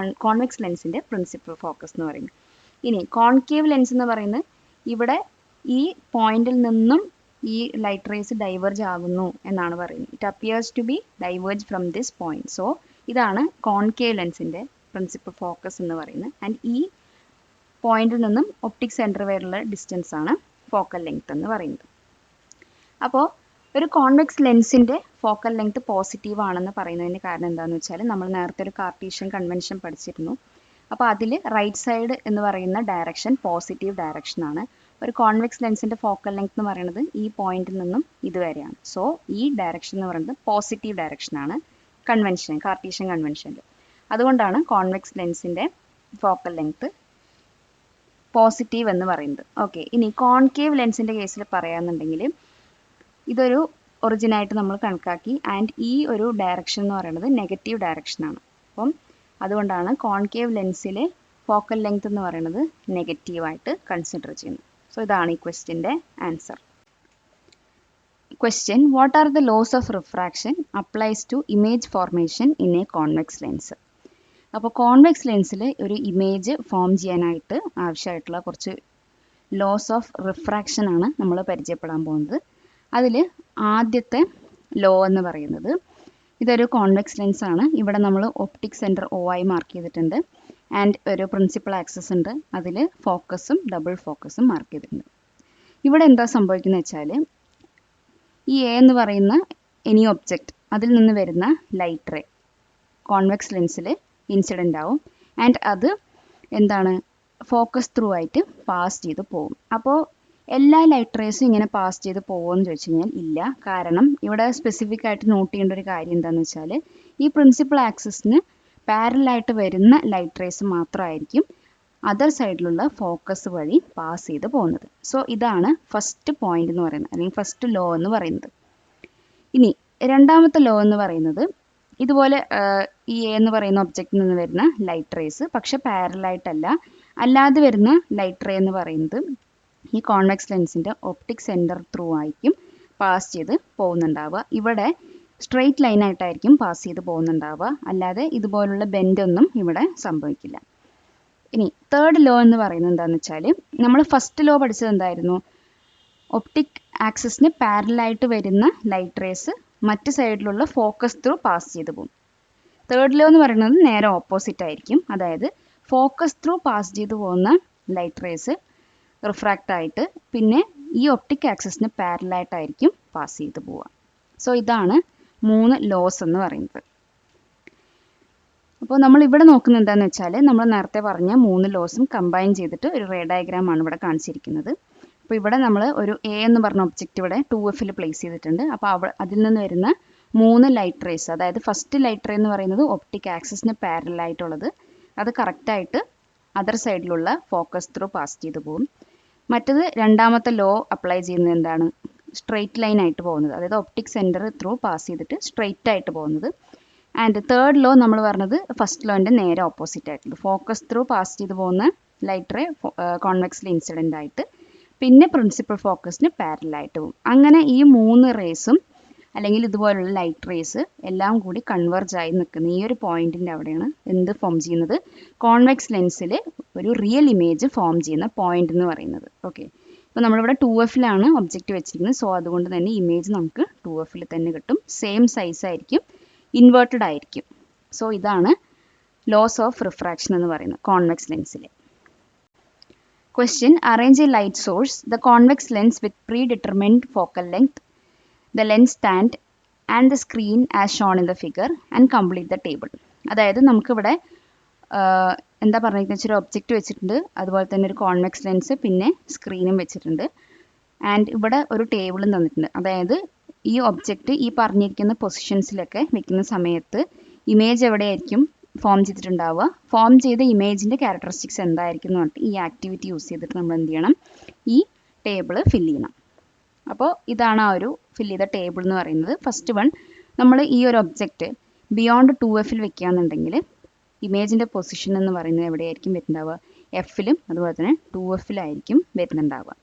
കോൺവെക്സ് ലെൻസിൻ്റെ പ്രിൻസിപ്പൽ ഫോക്കസ് എന്ന് പറയുന്നത്. ഇനി കോൺകേവ് ലെൻസ് എന്ന് പറയുന്നത് ഇവിടെ ഈ പോയിന്റിൽ നിന്നും ഈ ലൈറ്റ് റേസ് ഡൈവേർജ് ആകുന്നു എന്നാണ് പറയുന്നത്. It appears to be diverge from this point. So ഇതാണ് കോൺകേവ് ലെൻസിൻ്റെ പ്രിൻസിപ്പൽ ഫോക്കസ് എന്ന് പറയുന്നത്. ആൻഡ് ഈ പോയിന്റിൽ നിന്നും ഒപ്റ്റിക് സെൻറ്റർ വരെയുള്ള ഡിസ്റ്റൻസ് ആണ് ഫോക്കൽ ലെങ്ത് എന്ന് പറയുന്നത്. അപ്പോൾ ഒരു കോൺവെക്സ് ലെൻസിൻ്റെ ഫോക്കൽ ലെങ്ത് പോസിറ്റീവ് ആണെന്ന് പറയുന്നതിന് കാരണം എന്താണെന്ന് വെച്ചാൽ നമ്മൾ നേരത്തെ ഒരു കാർട്ടീഷ്യൻ കൺവെൻഷൻ പഠിച്ചിരുന്നു. അപ്പോൾ അതിൽ റൈറ്റ് സൈഡ് എന്ന് പറയുന്ന ഡയറക്ഷൻ പോസിറ്റീവ് ഡയറക്ഷനാണ്. ഒരു കോൺവെക്സ് ലെൻസിൻ്റെ ഫോക്കൽ ലെങ്ത് എന്ന് പറയുന്നത് ഈ പോയിന്റിൽ നിന്നും ഇതുവരെയാണ്. സോ ഈ ഡയറക്ഷൻ എന്ന് പറയുന്നത് പോസിറ്റീവ് ഡയറക്ഷനാണ് കൺവെൻഷൻ, കാർട്ടീഷ്യൻ കൺവെൻഷനിൽ. അതുകൊണ്ടാണ് കോൺവെക്സ് ലെൻസിൻ്റെ ഫോക്കൽ ലെങ്ത് പോസിറ്റീവ് എന്ന് പറയുന്നത്. ഓക്കെ, ഇനി കോൺകേവ് ലെൻസിൻ്റെ കേസിൽ പറയാന്നുണ്ടെങ്കിൽ ഇതൊരു ഒറിജിനായിട്ട് നമ്മൾ കണക്കാക്കി ആൻഡ് ഈ ഒരു ഡയറക്ഷൻ എന്ന് പറയുന്നത് നെഗറ്റീവ് ഡയറക്ഷനാണ്. അപ്പം അതുകൊണ്ടാണ് കോൺകേവ് ലെൻസിൽ ഫോക്കൽ ലെങ്ത് എന്ന് പറയുന്നത് നെഗറ്റീവായിട്ട് കൺസിഡർ ചെയ്യുന്നത്. സോ ഇതാണ് ഈ ക്വസ്റ്റ്യൻ്റെ answer. Question, what are the laws of refraction applies to image formation in a convex lens? അപ്പോൾ കോൺവെക്സ് ലെൻസിൽ ഒരു ഇമേജ് ഫോം ചെയ്യാനായിട്ട് ആവശ്യമായിട്ടുള്ള കുറച്ച് ലോസ് ഓഫ് റിഫ്രാക്ഷൻ ആണ് നമ്മൾ പരിചയപ്പെടാൻ പോകുന്നത്. അതിൽ ആദ്യത്തെ ലോ എന്ന് പറയുന്നത്, ഇതൊരു കോൺവെക്സ് ലെൻസ് ആണ്. ഇവിടെ നമ്മൾ ഒപ്റ്റിക് സെൻറ്റർ ഒ ആയി മാർക്ക് ചെയ്തിട്ടുണ്ട് ആൻഡ് ഒരു പ്രിൻസിപ്പൽ ആക്സസ് ഉണ്ട്. അതിൽ ഫോക്കസും ഡബിൾ ഫോക്കസും മാർക്ക് ചെയ്തിട്ടുണ്ട്. ഇവിടെ എന്താ സംഭവിക്കുന്നത് വെച്ചാൽ, ഈ എ എന്ന് പറയുന്ന എനി ഒബ്ജക്റ്റ്, അതിൽ നിന്ന് വരുന്ന ലൈറ്റ് റേ കോൺവെക്സ് ലെൻസിൽ ഇൻസിഡൻ്റ് ആവും ആൻഡ് അത് എന്താണ് ഫോക്കസ് ത്രൂ ആയിട്ട് പാസ് ചെയ്ത് പോകും. അപ്പോൾ എല്ലാ ലൈറ്റ് റേസും ഇങ്ങനെ പാസ് ചെയ്ത് പോകുമെന്ന് ചോദിച്ചു കഴിഞ്ഞാൽ ഇല്ല. കാരണം ഇവിടെ സ്പെസിഫിക് ആയിട്ട് നോട്ട് ചെയ്യേണ്ട ഒരു കാര്യം എന്താണെന്ന് വെച്ചാൽ, ഈ പ്രിൻസിപ്പൽ ആക്സിസിന് പാരലായിട്ട് വരുന്ന ലൈറ്റ് റേസ് മാത്രമായിരിക്കും അതർ സൈഡിലുള്ള ഫോക്കസ് വഴി പാസ് ചെയ്ത് പോകുന്നത്. സോ ഇതാണ് ഫസ്റ്റ് പോയിന്റ് എന്ന് പറയുന്നത്, അല്ലെങ്കിൽ ഫസ്റ്റ് ലോ എന്ന് പറയുന്നത്. ഇനി രണ്ടാമത്തെ ലോ എന്ന് പറയുന്നത്, ഇതുപോലെ ഈ എ എന്ന് പറയുന്ന ഒബ്ജക്റ്റിൽ നിന്ന് വരുന്ന ലൈറ്റ് റേസ് പക്ഷെ പാരലായിട്ടല്ല, അല്ലാതെ വരുന്ന ലൈറ്റ് റേ എന്ന് പറയുന്നത് ഈ കോൺവെക്സ് ലെൻസിൻ്റെ ഒപ്റ്റിക് സെൻറ്റർ ത്രൂ ആയിരിക്കും പാസ് ചെയ്ത് പോകുന്നുണ്ടാവുക. ഇവിടെ സ്ട്രെയിറ്റ് ലൈനായിട്ടായിരിക്കും പാസ് ചെയ്ത് പോകുന്നുണ്ടാവുക, അല്ലാതെ ഇതുപോലുള്ള ബെൻഡൊന്നും ഇവിടെ സംഭവിക്കില്ല. ഇനി തേർഡ് ലോ എന്ന് പറയുന്നത് എന്താണെന്ന് വെച്ചാൽ, നമ്മൾ ഫസ്റ്റ് ലോ പഠിച്ചത് എന്തായിരുന്നു? ഒപ്റ്റിക് ആക്സിസിന് പാരലായിട്ട് വരുന്ന ലൈറ്റ് റേസ് മറ്റ് സൈഡിലുള്ള ഫോക്കസ് ത്രൂ പാസ് ചെയ്ത് പോകും. തേർഡ് ലോ എന്ന് പറയുന്നത് നേരെ ഓപ്പോസിറ്റ് ആയിരിക്കും. അതായത് ഫോക്കസ് ത്രൂ പാസ് ചെയ്ത് പോകുന്ന ലൈറ്റ് റേസ് റിഫ്രാക്റ്റ് ആയിട്ട് പിന്നെ ഈ ഒപ്റ്റിക് ആക്സിസിന് പാരലായിട്ടായിരിക്കും പാസ് ചെയ്ത് പോവുക. സോ ഇതാണ് 3 ലോസ് എന്ന് പറയുന്നത്. അപ്പോൾ നമ്മൾ ഇവിടെ നോക്കുന്നത് എന്താണെന്ന് വെച്ചാൽ, നമ്മൾ നേരത്തെ പറഞ്ഞ 3 ലോസും കമ്പൈൻ ചെയ്തിട്ട് ഒരു റേ ഡയഗ്രാം ആണ് ഇവിടെ കാണിച്ചിരിക്കുന്നത്. അപ്പോൾ ഇവിടെ നമ്മൾ ഒരു എ എന്ന് പറഞ്ഞ ഒബ്ജക്റ്റ് ഇവിടെ 2Fൽ പ്ലേസ് ചെയ്തിട്ടുണ്ട്. അപ്പോൾ അതിൽ നിന്ന് വരുന്ന 3 ലൈറ്റ് റേസ്, അതായത് ഫസ്റ്റ് ലൈറ്റ് റേ എന്ന് പറയുന്നത് ഒപ്റ്റിക് ആക്സിസിന് പാരലായിട്ടുള്ളത്, അത് കറക്റ്റായിട്ട് അതർ സൈഡിലുള്ള ഫോക്കസ് ത്രൂ പാസ് ചെയ്ത് പോകും. മറ്റത് രണ്ടാമത്തെ ലോ അപ്ലൈ ചെയ്യുന്നത് എന്താണ്? സ്ട്രെയിറ്റ് ലൈൻ ആയിട്ട് പോകുന്നത്, അതായത് ഒപ്റ്റിക് സെൻറ്റർ ത്രൂ പാസ് ചെയ്തിട്ട് സ്ട്രെയിറ്റ് ആയിട്ട് പോകുന്നത്. ആൻഡ് തേർഡ് ലോ നമ്മൾ പറഞ്ഞത് ഫസ്റ്റ് ലോൻ്റെ നേരെ ഓപ്പോസിറ്റ് ആയിട്ടുള്ളത്, ഫോക്കസ് ത്രൂ പാസ് ചെയ്ത് പോകുന്ന ലൈറ്റ് റേ കോൺവെക്സിൽ ഇൻസിഡൻ്റ് ആയിട്ട് പിന്നെ പ്രിൻസിപ്പൽ ഫോക്കസിന് പാരലായിട്ട് പോകും. അങ്ങനെ ഈ 3 റേസും അല്ലെങ്കിൽ ഇതുപോലുള്ള ലൈറ്റ് റേസ് എല്ലാം കൂടി കൺവെർജ് ആയി നിൽക്കുന്ന ഈ ഒരു പോയിന്റിൻ്റെ അവിടെയാണ് എന്ത് ഫോം ചെയ്യുന്നത്? കോൺവെക്സ് ലെൻസിൽ ഒരു റിയൽ ഇമേജ് ഫോം ചെയ്യുന്ന പോയിന്റ് എന്ന് പറയുന്നത്. ഓക്കെ, ഇപ്പോൾ നമ്മളിവിടെ 2Fലാണ് ഒബ്ജക്റ്റ് വെച്ചിരിക്കുന്നത്. സോ അതുകൊണ്ട് തന്നെ ഇമേജ് നമുക്ക് 2Fൽ തന്നെ കിട്ടും. സെയിം സൈസ് ആയിരിക്കും, ഇൻവേർട്ടഡ് ആയിരിക്കും. സോ ഇതാണ് ലോസ് ഓഫ് റിഫ്രാക്ഷൻ എന്ന് പറയുന്നത് കോൺവെക്സ് ലെൻസിൽ. Question, arrange a light source, the convex lens with predetermined focal length, the lens stand and the screen as shown in the figure and complete the table. അതായത് നമുക്കിവിടെ എന്താ പറഞ്ഞിരിക്കുന്നത് വെച്ചാൽ, ഒരു object വെച്ചിട്ടുണ്ട്, അതുപോലെ തന്നെ ഒരു കോൺവെക്സ് ലെൻസ് പിന്നെ സ്ക്രീനും വെച്ചിട്ടുണ്ട്. ആൻഡ് ഇവിടെ ഒരു ടേബിളും തന്നിട്ടുണ്ട്. അതായത് ഈ ഒബ്ജക്റ്റ് ഈ പറഞ്ഞിരിക്കുന്ന പൊസിഷൻസിലൊക്കെ വെക്കുന്ന സമയത്ത് ഇമേജ് എവിടെയായിരിക്കും ഫോം ചെയ്തിട്ടുണ്ടാവുക, ഫോം ചെയ്ത ഇമേജിൻ്റെ ക്യാരക്ടറിസ്റ്റിക്സ് എന്തായിരിക്കും എന്ന് പറഞ്ഞിട്ട് ഈ ആക്ടിവിറ്റി യൂസ് ചെയ്തിട്ട് നമ്മൾ എന്ത് ചെയ്യണം? ഈ ടേബിൾ ഫില്ല് ചെയ്യണം. അപ്പോൾ ഇതാണ് ആ ഒരു ഫില്ല് ചെയ്ത ടേബിൾ എന്ന് പറയുന്നത്. ഫസ്റ്റ് വൺ, നമ്മൾ ഈ ഒരു ഒബ്ജക്റ്റ് ബിയോണ്ട് 2Fൽ വെക്കുകയാണെന്നുണ്ടെങ്കിൽ ഇമേജിൻ്റെ പൊസിഷൻ എന്ന് പറയുന്നത് എവിടെയായിരിക്കും വരുന്നുണ്ടാവുക? Fലും അതുപോലെ തന്നെ 2Fലായിരിക്കും വരുന്നുണ്ടാവുക.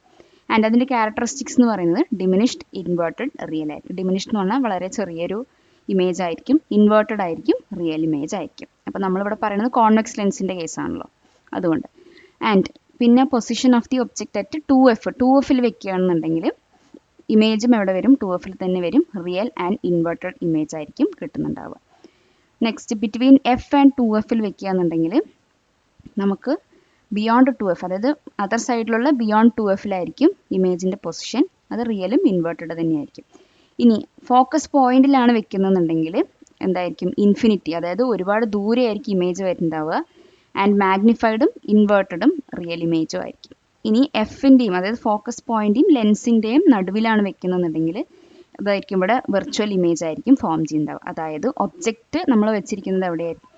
ആൻഡ് അതിൻ്റെ ക്യാരക്ടറിസ്റ്റിക്സ് എന്ന് പറയുന്നത് ഡിമിനിഷ്ഡ്, ഇൻവേർട്ടഡ്, റിയൽ ആയിരിക്കും. ഡിമിനിഷ്ഡ് എന്ന് പറഞ്ഞാൽ വളരെ ചെറിയൊരു ഇമേജ് ആയിരിക്കും, ഇൻവേർട്ടഡ് ആയിരിക്കും, റിയൽ ഇമേജ് ആയിരിക്കും. അപ്പോൾ നമ്മളിവിടെ പറയുന്നത് കോൺവെക്സ് ലെൻസിൻ്റെ കേസാണല്ലോ, അതുകൊണ്ട്. ആൻഡ് പിന്നെ position of the object at 2Fൽ വെക്കുകയാണെന്നുണ്ടെങ്കിൽ ഇമേജും എവിടെ വരും? 2Fൽ തന്നെ വരും, റിയൽ ആൻഡ് ഇൻവേർട്ടഡ് ഇമേജ് ആയിരിക്കും കിട്ടുന്നുണ്ടാവുക. നെക്സ്റ്റ്, ബിറ്റ്വീൻ F ആൻഡ് 2Fൽ വെക്കുകയാണെന്നുണ്ടെങ്കിൽ നമുക്ക് ബിയോണ്ട് 2F, അതായത് അതർ സൈഡിലുള്ള ബിയോണ്ട് 2Fലായിരിക്കും ഇമേജിൻ്റെ പൊസിഷൻ, അത് റിയലും ഇൻവേർട്ടഡ് തന്നെയായിരിക്കും. ഇനി ഫോക്കസ് പോയിന്റിലാണ് വെക്കുന്നതെന്നുണ്ടെങ്കിൽ എന്തായിരിക്കും? ഇൻഫിനിറ്റി, അതായത് ഒരുപാട് ദൂരെ ആയിരിക്കും ഇമേജ് വരുന്നുണ്ടാവുക. ആൻഡ് മാഗ്നിഫൈഡും ഇൻവേർട്ടഡും റിയൽ ഇമേജും ആയിരിക്കും. ഇനി എഫിൻ്റെയും അതായത് ഫോക്കസ് പോയിന്റെയും ലെൻസിൻ്റെയും നടുവിലാണ് വെക്കുന്നതെന്നുണ്ടെങ്കിൽ അതായിരിക്കും ഇവിടെ വെർച്വൽ ഇമേജ് ആയിരിക്കും ഫോം ചെയ്യുന്നുണ്ടാവുക. അതായത് ഒബ്ജക്റ്റ് നമ്മൾ വെച്ചിരിക്കുന്നത് എവിടെയായിരിക്കും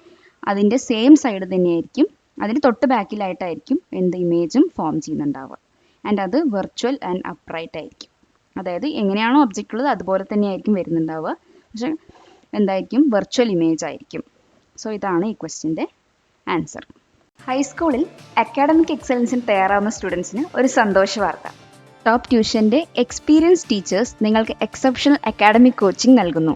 അതിൻ്റെ സെയിം സൈഡ് തന്നെയായിരിക്കും, അതിന് തൊട്ട് ബാക്കിലായിട്ടായിരിക്കും എന്ത് ഇമേജും ഫോം ചെയ്യുന്നുണ്ടാവുക. ആൻഡ് അത് വെർച്വൽ ആൻഡ് അപ്രൈറ്റ് ആയിരിക്കും. അതായത് എങ്ങനെയാണോ ഒബ്ജക്റ്റ് ഉള്ളത് അതുപോലെ തന്നെ ആയിരിക്കും വരുന്നുണ്ടാവുക, പക്ഷെ എന്തായിരിക്കും വെർച്വൽ ഇമേജ് ആയിരിക്കും. സോ ഇതാണ് ഈ ക്വസ്റ്റ്യൻ്റെ ആൻസർ. ഹൈസ്കൂളിൽ അക്കാഡമിക് എക്സലൻസിന് തയ്യാറാവുന്ന സ്റ്റുഡൻസിന് ഒരു സന്തോഷ വാർത്ത. ടോപ്പ് ട്യൂഷൻ്റെ എക്സ്പീരിയൻസ് ടീച്ചേഴ്സ് നിങ്ങൾക്ക് എക്സെപ്ഷണൽ അക്കാഡമിക് കോച്ചിങ് നൽകുന്നു.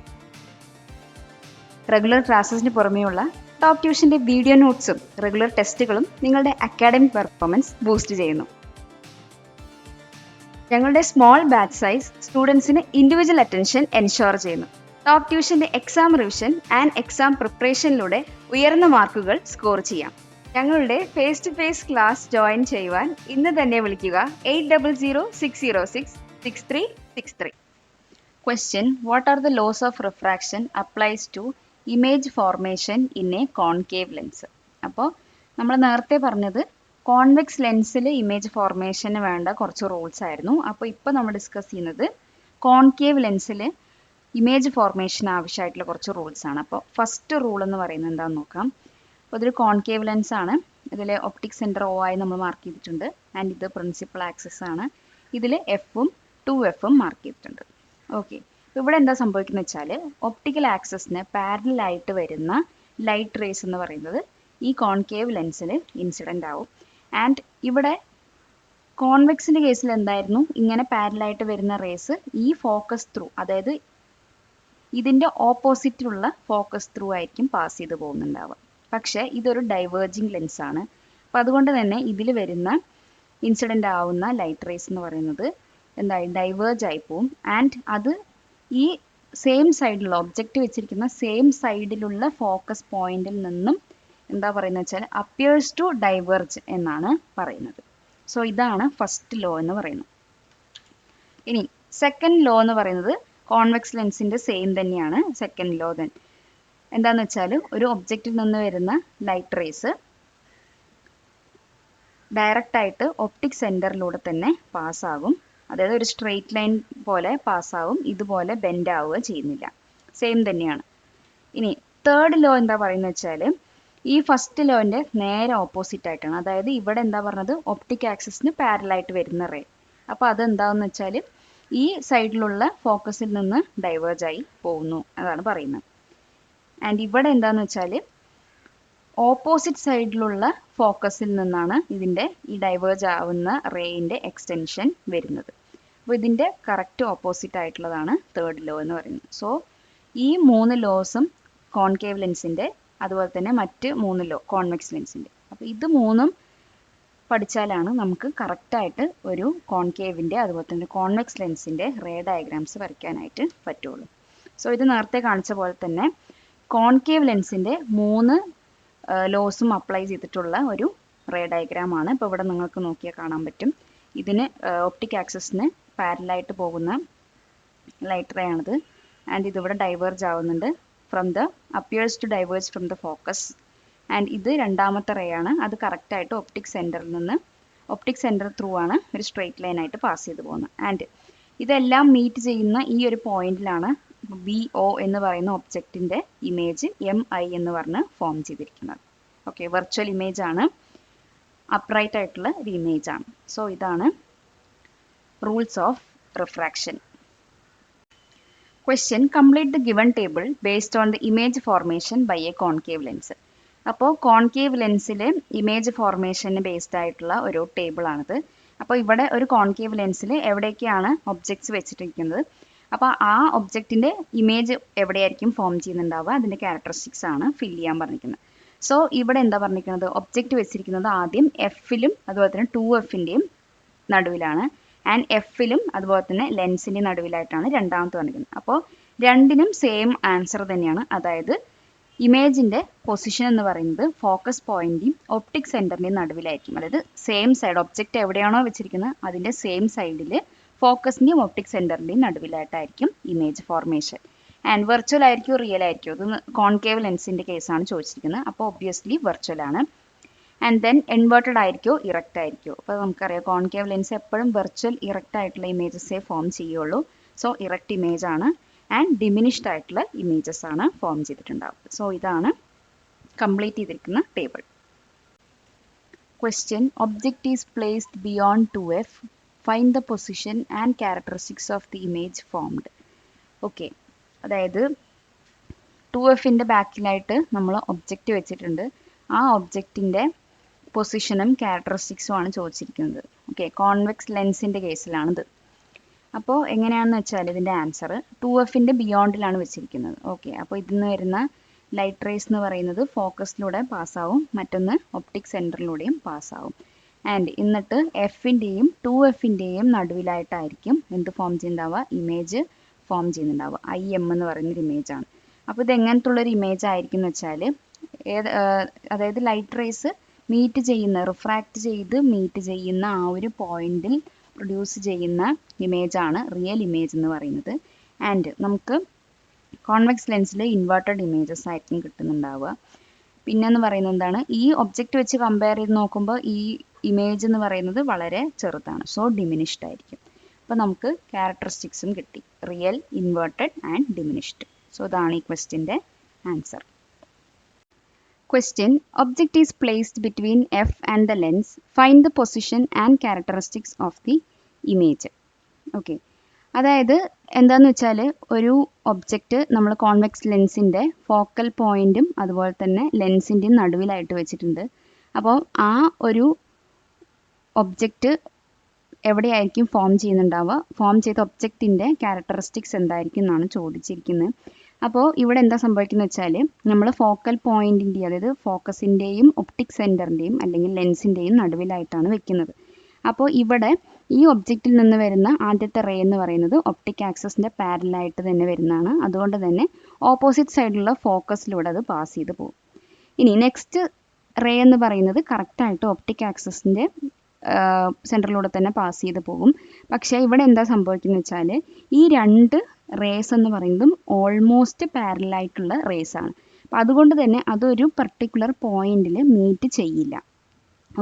റെഗുലർ ക്ലാസ്സസിന് പുറമെയുള്ള ടോപ്പ് ട്യൂഷൻ്റെ വീഡിയോ നോട്ട്സും റെഗുലർ ടെസ്റ്റുകളും നിങ്ങളുടെ അക്കാഡമിക് പെർഫോമൻസ് ബൂസ്റ്റ് ചെയ്യുന്നു. ഞങ്ങളുടെ സ്മോൾ ബാച്ച് സൈസ് സ്റ്റുഡൻസിന് ഇൻഡിവിജ്വൽ അറ്റൻഷൻ എൻഷുർ ചെയ്യുന്നു. ടോപ്പ് ട്യൂഷൻ്റെ എക്സാം റിവിഷൻ ആൻഡ് എക്സാം പ്രിപ്പറേഷനിലൂടെ ഉയർന്ന മാർക്കുകൾ സ്കോർ ചെയ്യാം. ഞങ്ങളുടെ face to face class join ചെയ്യുവാൻ ഇന്ന് തന്നെ വിളിക്കുക 8006066363. Question: What are the laws of refraction applies to image formation in a concave lens? അപ്പോൾ നമ്മൾ നേരത്തെ പറഞ്ഞത് കോൺവെക്സ് ലെൻസിൽ ഇമേജ് ഫോർമേഷന് വേണ്ട കുറച്ച് റൂൾസ് ആയിരുന്നു. അപ്പോൾ ഇപ്പോൾ നമ്മൾ ഡിസ്കസ് ചെയ്യുന്നത് കോൺകേവ് ലെൻസിൽ ഇമേജ് ഫോർമേഷൻ ആവശ്യമായിട്ടുള്ള കുറച്ച് റൂൾസ് ആണ്. അപ്പോൾ ഫസ്റ്റ് റൂൾ എന്ന് പറയുന്നത് എന്താണെന്ന് നോക്കാം. അപ്പോൾ ഇതൊരു കോൺകേവ് ലെൻസ് ആണ്. ഇതിൽ ഒപ്റ്റിക് സെൻറ്റർ O ആയി നമ്മൾ മാർക്ക് ചെയ്തിട്ടുണ്ട്. ആൻഡ് ഇത് പ്രിൻസിപ്പൽ ആക്സിസ് ആണ്. ഇതിൽ Fഉം 2Fഉം മാർക്ക് ചെയ്തിട്ടുണ്ട്. ഓക്കെ, അപ്പോൾ ഇവിടെ എന്താ സംഭവിക്കുന്നത് വെച്ചാൽ ഒപ്റ്റിക്കൽ ആക്സിസിന് പാരലായിട്ട് വരുന്ന ലൈറ്റ് റേസ് എന്ന് പറയുന്നത് ഈ കോൺകേവ് ലെൻസിൽ ഇൻസിഡൻ്റ് ആവും. ആൻഡ് ഇവിടെ കോൺവെക്സിൻ്റെ കേസിൽ എന്തായിരുന്നു, ഇങ്ങനെ പാരലായിട്ട് വരുന്ന റേസ് ഈ ഫോക്കസ് ത്രൂ, അതായത് ഇതിൻ്റെ ഓപ്പോസിറ്റിലുള്ള ഫോക്കസ് ത്രൂ ആയിരിക്കും പാസ് ചെയ്ത് പോകുന്നുണ്ടാവുക. പക്ഷേ ഇതൊരു ഡൈവേർജിങ് ലെൻസ് ആണ്. അപ്പോൾ അതുകൊണ്ട് തന്നെ ഇതിൽ വരുന്ന ഇൻസിഡൻ്റ് ആവുന്ന ലൈറ്റ് റേസ് എന്ന് പറയുന്നത് എന്തായി ഡൈവേർജ് ആയി പോവും. ആൻഡ് അത് ഈ സെയിം സൈഡിലുള്ള ഒബ്ജക്റ്റ് വെച്ചിരിക്കുന്ന സെയിം സൈഡിലുള്ള ഫോക്കസ് പോയിന്റിൽ നിന്നും എന്താ പറയുന്നത് വെച്ചാൽ അപ്പിയേഴ്സ് ടു ഡൈവേർജ് എന്നാണ് പറയുന്നത്. സോ ഇതാണ് ഫസ്റ്റ് ലോ എന്ന് പറയുന്നത്. ഇനി സെക്കൻഡ് ലോ എന്ന് പറയുന്നത് കോൺവെക്സ് ലെൻസിൻ്റെ സെയിം തന്നെയാണ്. സെക്കൻഡ് ലോ എന്താന്ന് വെച്ചാൽ ഒരു ഒബ്ജക്റ്റിൽ നിന്ന് വരുന്ന ലൈറ്റ് റേസ് ഡയറക്റ്റ് ആയിട്ട് ഒപ്റ്റിക് സെൻറ്ററിലൂടെ തന്നെ പാസ്സാകും. അതായത് ഒരു സ്ട്രെയിറ്റ് ലൈൻ പോലെ പാസ്സാവും, ഇതുപോലെ ബെൻഡ് ആവുക ചെയ്യുന്നില്ല, സെയിം തന്നെയാണ്. ഇനി തേർഡ് ലോ എന്താ പറയുന്നത് വെച്ചാൽ ഈ ഫസ്റ്റ് ലോൻ്റെ നേരെ ഓപ്പോസിറ്റ് ആയിട്ടാണ്. അതായത് ഇവിടെ എന്താ പറഞ്ഞത് ഒപ്റ്റിക് ആക്സിസിന് പാരലായിട്ട് വരുന്ന റേ. അപ്പോൾ അതെന്താണെന്ന് വെച്ചാൽ ഈ സൈഡിലുള്ള ഫോക്കസിൽ നിന്ന് ഡൈവേർജ് ആയി പോകുന്നു അതാണ് പറയുന്നത്. ആൻഡ് ഇവിടെ എന്താണെന്ന് വെച്ചാൽ ഓപ്പോസിറ്റ് സൈഡിലുള്ള ഫോക്കസിൽ നിന്നാണ് ഇതിൻ്റെ ഈ ഡൈവേർജ് ആവുന്ന റേയിൻ്റെ എക്സ്റ്റൻഷൻ വരുന്നത്. അപ്പോൾ ഇതിൻ്റെ കറക്റ്റ് ഓപ്പോസിറ്റ് ആയിട്ടുള്ളതാണ് തേർഡ് ലോ എന്ന് പറയുന്നത്. സോ ഈ 3 ലോസും കോൺകേവ് ലെൻസിൻ്റെ, അതുപോലെ തന്നെ മറ്റ് 3 ലോ കോൺവെക്സ് ലെൻസിൻ്റെ. അപ്പോൾ ഇത് 3ഉം പഠിച്ചാലാണ് നമുക്ക് കറക്റ്റായിട്ട് ഒരു കോൺകേവിൻ്റെ അതുപോലെ തന്നെ കോൺവെക്സ് ലെൻസിൻ്റെ റേ ഡയഗ്രാംസ് വരയ്ക്കാനായിട്ട് പറ്റുള്ളൂ. സോ ഇത് നേരത്തെ കാണിച്ച പോലെ തന്നെ കോൺകേവ് ലെൻസിൻ്റെ 3 ലോസും അപ്ലൈ ചെയ്തിട്ടുള്ള ഒരു റേ ഡയഗ്രാം ആണ്. ഇപ്പോൾ ഇവിടെ നിങ്ങൾക്ക് നോക്കിയാൽ കാണാൻ പറ്റും. ഇതിന് ഒപ്റ്റിക് ആക്സിസിന് പാരലായിട്ട് പോകുന്ന ലൈറ്റ് റേ ആണിത്. ആൻഡ് ഇതിവിടെ ഡൈവേർജ് ആവുന്നുണ്ട് appears to diverge from the focus. And ഇത് രണ്ടാമത്തെ റേ ആണ്. അത് കറക്റ്റായിട്ട് ഒപ്റ്റിക് സെൻറ്ററിൽ നിന്ന് ഒപ്റ്റിക് സെൻറ്റർ ത്രൂ ആണ് ഒരു സ്ട്രെയിറ്റ് ലൈൻ ആയിട്ട് പാസ് ചെയ്ത് പോകുന്നത്. ആൻഡ് ഇതെല്ലാം മീറ്റ് ചെയ്യുന്ന ഈ ഒരു പോയിന്റിലാണ് BO എന്ന് പറയുന്ന ഒബ്ജക്റ്റിൻ്റെ ഇമേജ് MI എന്ന് പറഞ്ഞ് ഫോം ചെയ്തിരിക്കുന്നത്. ഓക്കെ, വെർച്വൽ ഇമേജ് ആണ്, അപ്രൈറ്റ് ആയിട്ടുള്ള ഒരു ഇമേജ് ആണ്. സോ ഇതാണ് rules of refraction. Question: complete the given table based on the image formation by A concave lens. അപ്പോൾ കോൺകേവ് ലെൻസിൽ ഇമേജ് ഫോർമേഷന് ബേസ്ഡ് ആയിട്ടുള്ള ഒരു ടേബിളാണിത്. അപ്പോൾ ഇവിടെ ഒരു കോൺകേവ് ലെൻസിൽ എവിടേക്കാണ് ഒബ്ജക്ട്സ് വെച്ചിട്ടിരിക്കുന്നത്, അപ്പോൾ ആ ഒബ്ജക്റ്റിൻ്റെ ഇമേജ് എവിടെയായിരിക്കും ഫോം ചെയ്യുന്നുണ്ടാവുക, അതിൻ്റെ ക്യാരക്ടറിസ്റ്റിക്സ് ആണ് ഫില്ല് ചെയ്യാൻ പറഞ്ഞിരിക്കുന്നത്. സോ ഇവിടെ എന്താ പറഞ്ഞിരിക്കുന്നത്, ഒബ്ജക്റ്റ് വെച്ചിരിക്കുന്നത് ആദ്യം Fലും അതുപോലെ തന്നെ 2Fൻ്റെയും നടുവിലാണ്. ആൻഡ് Fലും അതുപോലെ തന്നെ ലെൻസിൻ്റെ നടുവിലായിട്ടാണ് രണ്ടാമത്തെ പറഞ്ഞിരിക്കുന്നത്. അപ്പോൾ രണ്ടിനും സെയിം ആൻസർ തന്നെയാണ്. അതായത് ഇമേജിൻ്റെ പൊസിഷൻ എന്ന് പറയുന്നത് ഫോക്കസ് പോയിന്റിൻ്റെയും ഒപ്റ്റിക് സെൻറ്ററിൻ്റെയും നടുവിലായിരിക്കും. അതായത് സെയിം സൈഡ് ഒബ്ജക്റ്റ് എവിടെയാണോ വെച്ചിരിക്കുന്നത് അതിൻ്റെ സെയിം സൈഡിൽ ഫോക്കസിൻ്റെയും ഒപ്റ്റിക് സെൻറ്ററിൻ്റെയും നടുവിലായിട്ടായിരിക്കും ഇമേജ് ഫോർമേഷൻ. ആൻഡ് വെർച്വൽ ആയിരിക്കും റിയൽ ആയിരിക്കും, ഇത് കോൺകേവ് ലെൻസിൻ്റെ കേസാണ് ചോദിച്ചിരിക്കുന്നത്. അപ്പോൾ ഒബ്വിയസ്ലി വെർച്വൽ ആണ്. ആൻഡ് ദെൻ ഇൻവേർട്ടഡ് ആയിരിക്കോ ഇറക്റ്റ് ആയിരിക്കോ. അപ്പോൾ നമുക്കറിയാം കോൺകേവ് ലെൻസ് എപ്പോഴും വെർച്വൽ ഇറക്റ്റ് ആയിട്ടുള്ള ഇമേജസേ ഫോം ചെയ്യുള്ളൂ. സോ ഇറക്റ്റ് ഇമേജ് ആണ് ആൻഡ് ഡിമിനിഷ്ഡ് ആയിട്ടുള്ള ഇമേജസ് ആണ് ഫോം ചെയ്തിട്ടുണ്ടാവും. സോ ഇതാണ് കംപ്ലീറ്റ് ചെയ്തിരിക്കുന്ന table. Question, object is placed beyond 2f, find the position and characteristics of the image formed. Okay, അതായത് 2fൻ്റെ ബാക്കിലായിട്ട് നമ്മൾ ഒബ്ജക്റ്റ് വെച്ചിട്ടുണ്ട്. ആ ഒബ്ജക്റ്റിൻ്റെ പൊസിഷനും ക്യാരക്ടറിസ്റ്റിക്സും ആണ് ചോദിച്ചിരിക്കുന്നത്. ഓക്കെ, കോൺവെക്സ് ലെൻസിൻ്റെ കേസിലാണിത്. അപ്പോൾ എങ്ങനെയാണെന്ന് വെച്ചാൽ ഇതിൻ്റെ ആൻസർ 2fൻ്റെ ബിയോണ്ടിലാണ് വെച്ചിരിക്കുന്നത്. ഓക്കെ, അപ്പോൾ ഇതിൽ നിന്ന് വരുന്ന ലൈറ്റ് റേസ് എന്ന് പറയുന്നത് ഫോക്കസിലൂടെ പാസ്സാവും, മറ്റൊന്ന് ഒപ്റ്റിക് സെൻറ്ററിലൂടെയും പാസ്സാവും. ആൻഡ് എന്നിട്ട് എഫിൻ്റെയും 2fൻ്റെയും നടുവിലായിട്ടായിരിക്കും എന്ത് ഫോം ചെയ്യുന്നുണ്ടാവുക, ഇമേജ് ഫോം ചെയ്യുന്നുണ്ടാവുക. IM എന്ന് പറയുന്നൊരു ഇമേജാണ്. അപ്പോൾ ഇത് എങ്ങനത്തുള്ളൊരു ഇമേജ് ആയിരിക്കും എന്ന് വെച്ചാൽ അതായത് ലൈറ്റ് റേസ് മീറ്റ് ചെയ്യുന്ന, റിഫ്രാക്റ്റ് ചെയ്ത് മീറ്റ് ചെയ്യുന്ന ആ ഒരു പോയിന്റിൽ പ്രൊഡ്യൂസ് ചെയ്യുന്ന ഇമേജാണ് റിയൽ ഇമേജ് എന്ന് പറയുന്നത്. ആൻഡ് നമുക്ക് കോൺവെക്സ് ലെൻസിൽ ഇൻവേർട്ടഡ് ഇമേജസ് ആയിരിക്കും കിട്ടുന്നുണ്ടാവുക. പിന്നെന്ന് പറയുന്നത് എന്താണ്, ഈ ഒബ്ജക്റ്റ് വെച്ച് കമ്പയർ ചെയ്ത് നോക്കുമ്പോൾ ഈ ഇമേജ് എന്ന് പറയുന്നത് വളരെ ചെറുതാണ്, സോ ഡിമിനിഷ്ഡ് ആയിരിക്കും. അപ്പോൾ നമുക്ക് ക്യാരക്ടറിസ്റ്റിക്സും കിട്ടി, real, inverted and diminished. So ഇതാണ് ഈ ക്വസ്റ്റ്യൻ്റെ answer. Question, object is placed between f and the lens. Find the position and characteristics of the image. Okay, അതായത് എന്താണെന്ന് വെച്ചാൽ ഒരു ഒബ്ജക്റ്റ് നമ്മൾ കോൺവെക്സ് ലെൻസിൻ്റെ ഫോക്കൽ പോയിന്റും അതുപോലെ തന്നെ ലെൻസിൻ്റെയും നടുവിലായിട്ട് വെച്ചിട്ടുണ്ട്. അപ്പോൾ ആ ഒരു ഒബ്ജക്റ്റ് എവിടെയായിരിക്കും ഫോം ചെയ്യുന്നുണ്ടാവുക, ഫോം ചെയ്ത ഒബ്ജക്റ്റിൻ്റെ ക്യാരക്ടറിസ്റ്റിക്സ് എന്തായിരിക്കും എന്നാണ് ചോദിച്ചിരിക്കുന്നത്. അപ്പോൾ ഇവിടെ എന്താ സംഭവിക്കുന്നത് വെച്ചാൽ നമ്മൾ ഫോക്കൽ പോയിന്റിൻ്റെ, അതായത് ഫോക്കസിൻ്റെയും ഒപ്റ്റിക് സെൻറ്ററിൻ്റെയും അല്ലെങ്കിൽ ലെൻസിൻ്റെയും നടുവിലായിട്ടാണ് വെക്കുന്നത്. അപ്പോൾ ഇവിടെ ഈ ഒബ്ജക്റ്റിൽ നിന്ന് വരുന്ന ആദ്യത്തെ റേ എന്ന് പറയുന്നത് ഒപ്റ്റിക് ആക്സസിൻ്റെ പാരലായിട്ട് തന്നെ വരുന്നതാണ്. അതുകൊണ്ട് തന്നെ ഓപ്പോസിറ്റ് സൈഡിലുള്ള ഫോക്കസിലൂടെ അത് പാസ് ചെയ്ത് പോകും. ഇനി നെക്സ്റ്റ് റേ എന്ന് പറയുന്നത് കറക്റ്റായിട്ട് ഒപ്റ്റിക് ആക്സസിൻ്റെ സെൻറ്ററിലൂടെ തന്നെ പാസ് ചെയ്ത് പോകും. പക്ഷേ ഇവിടെ എന്താ സംഭവിക്കുന്നത് വെച്ചാൽ ഈ രണ്ട് റേസ് എന്ന് പറയുന്നതും ഓൾമോസ്റ്റ് പാരലായിട്ടുള്ള റേസ് ആണ്. അപ്പം അതുകൊണ്ട് തന്നെ അതൊരു പർട്ടിക്കുലർ പോയിന്റിൽ മീറ്റ് ചെയ്യില്ല.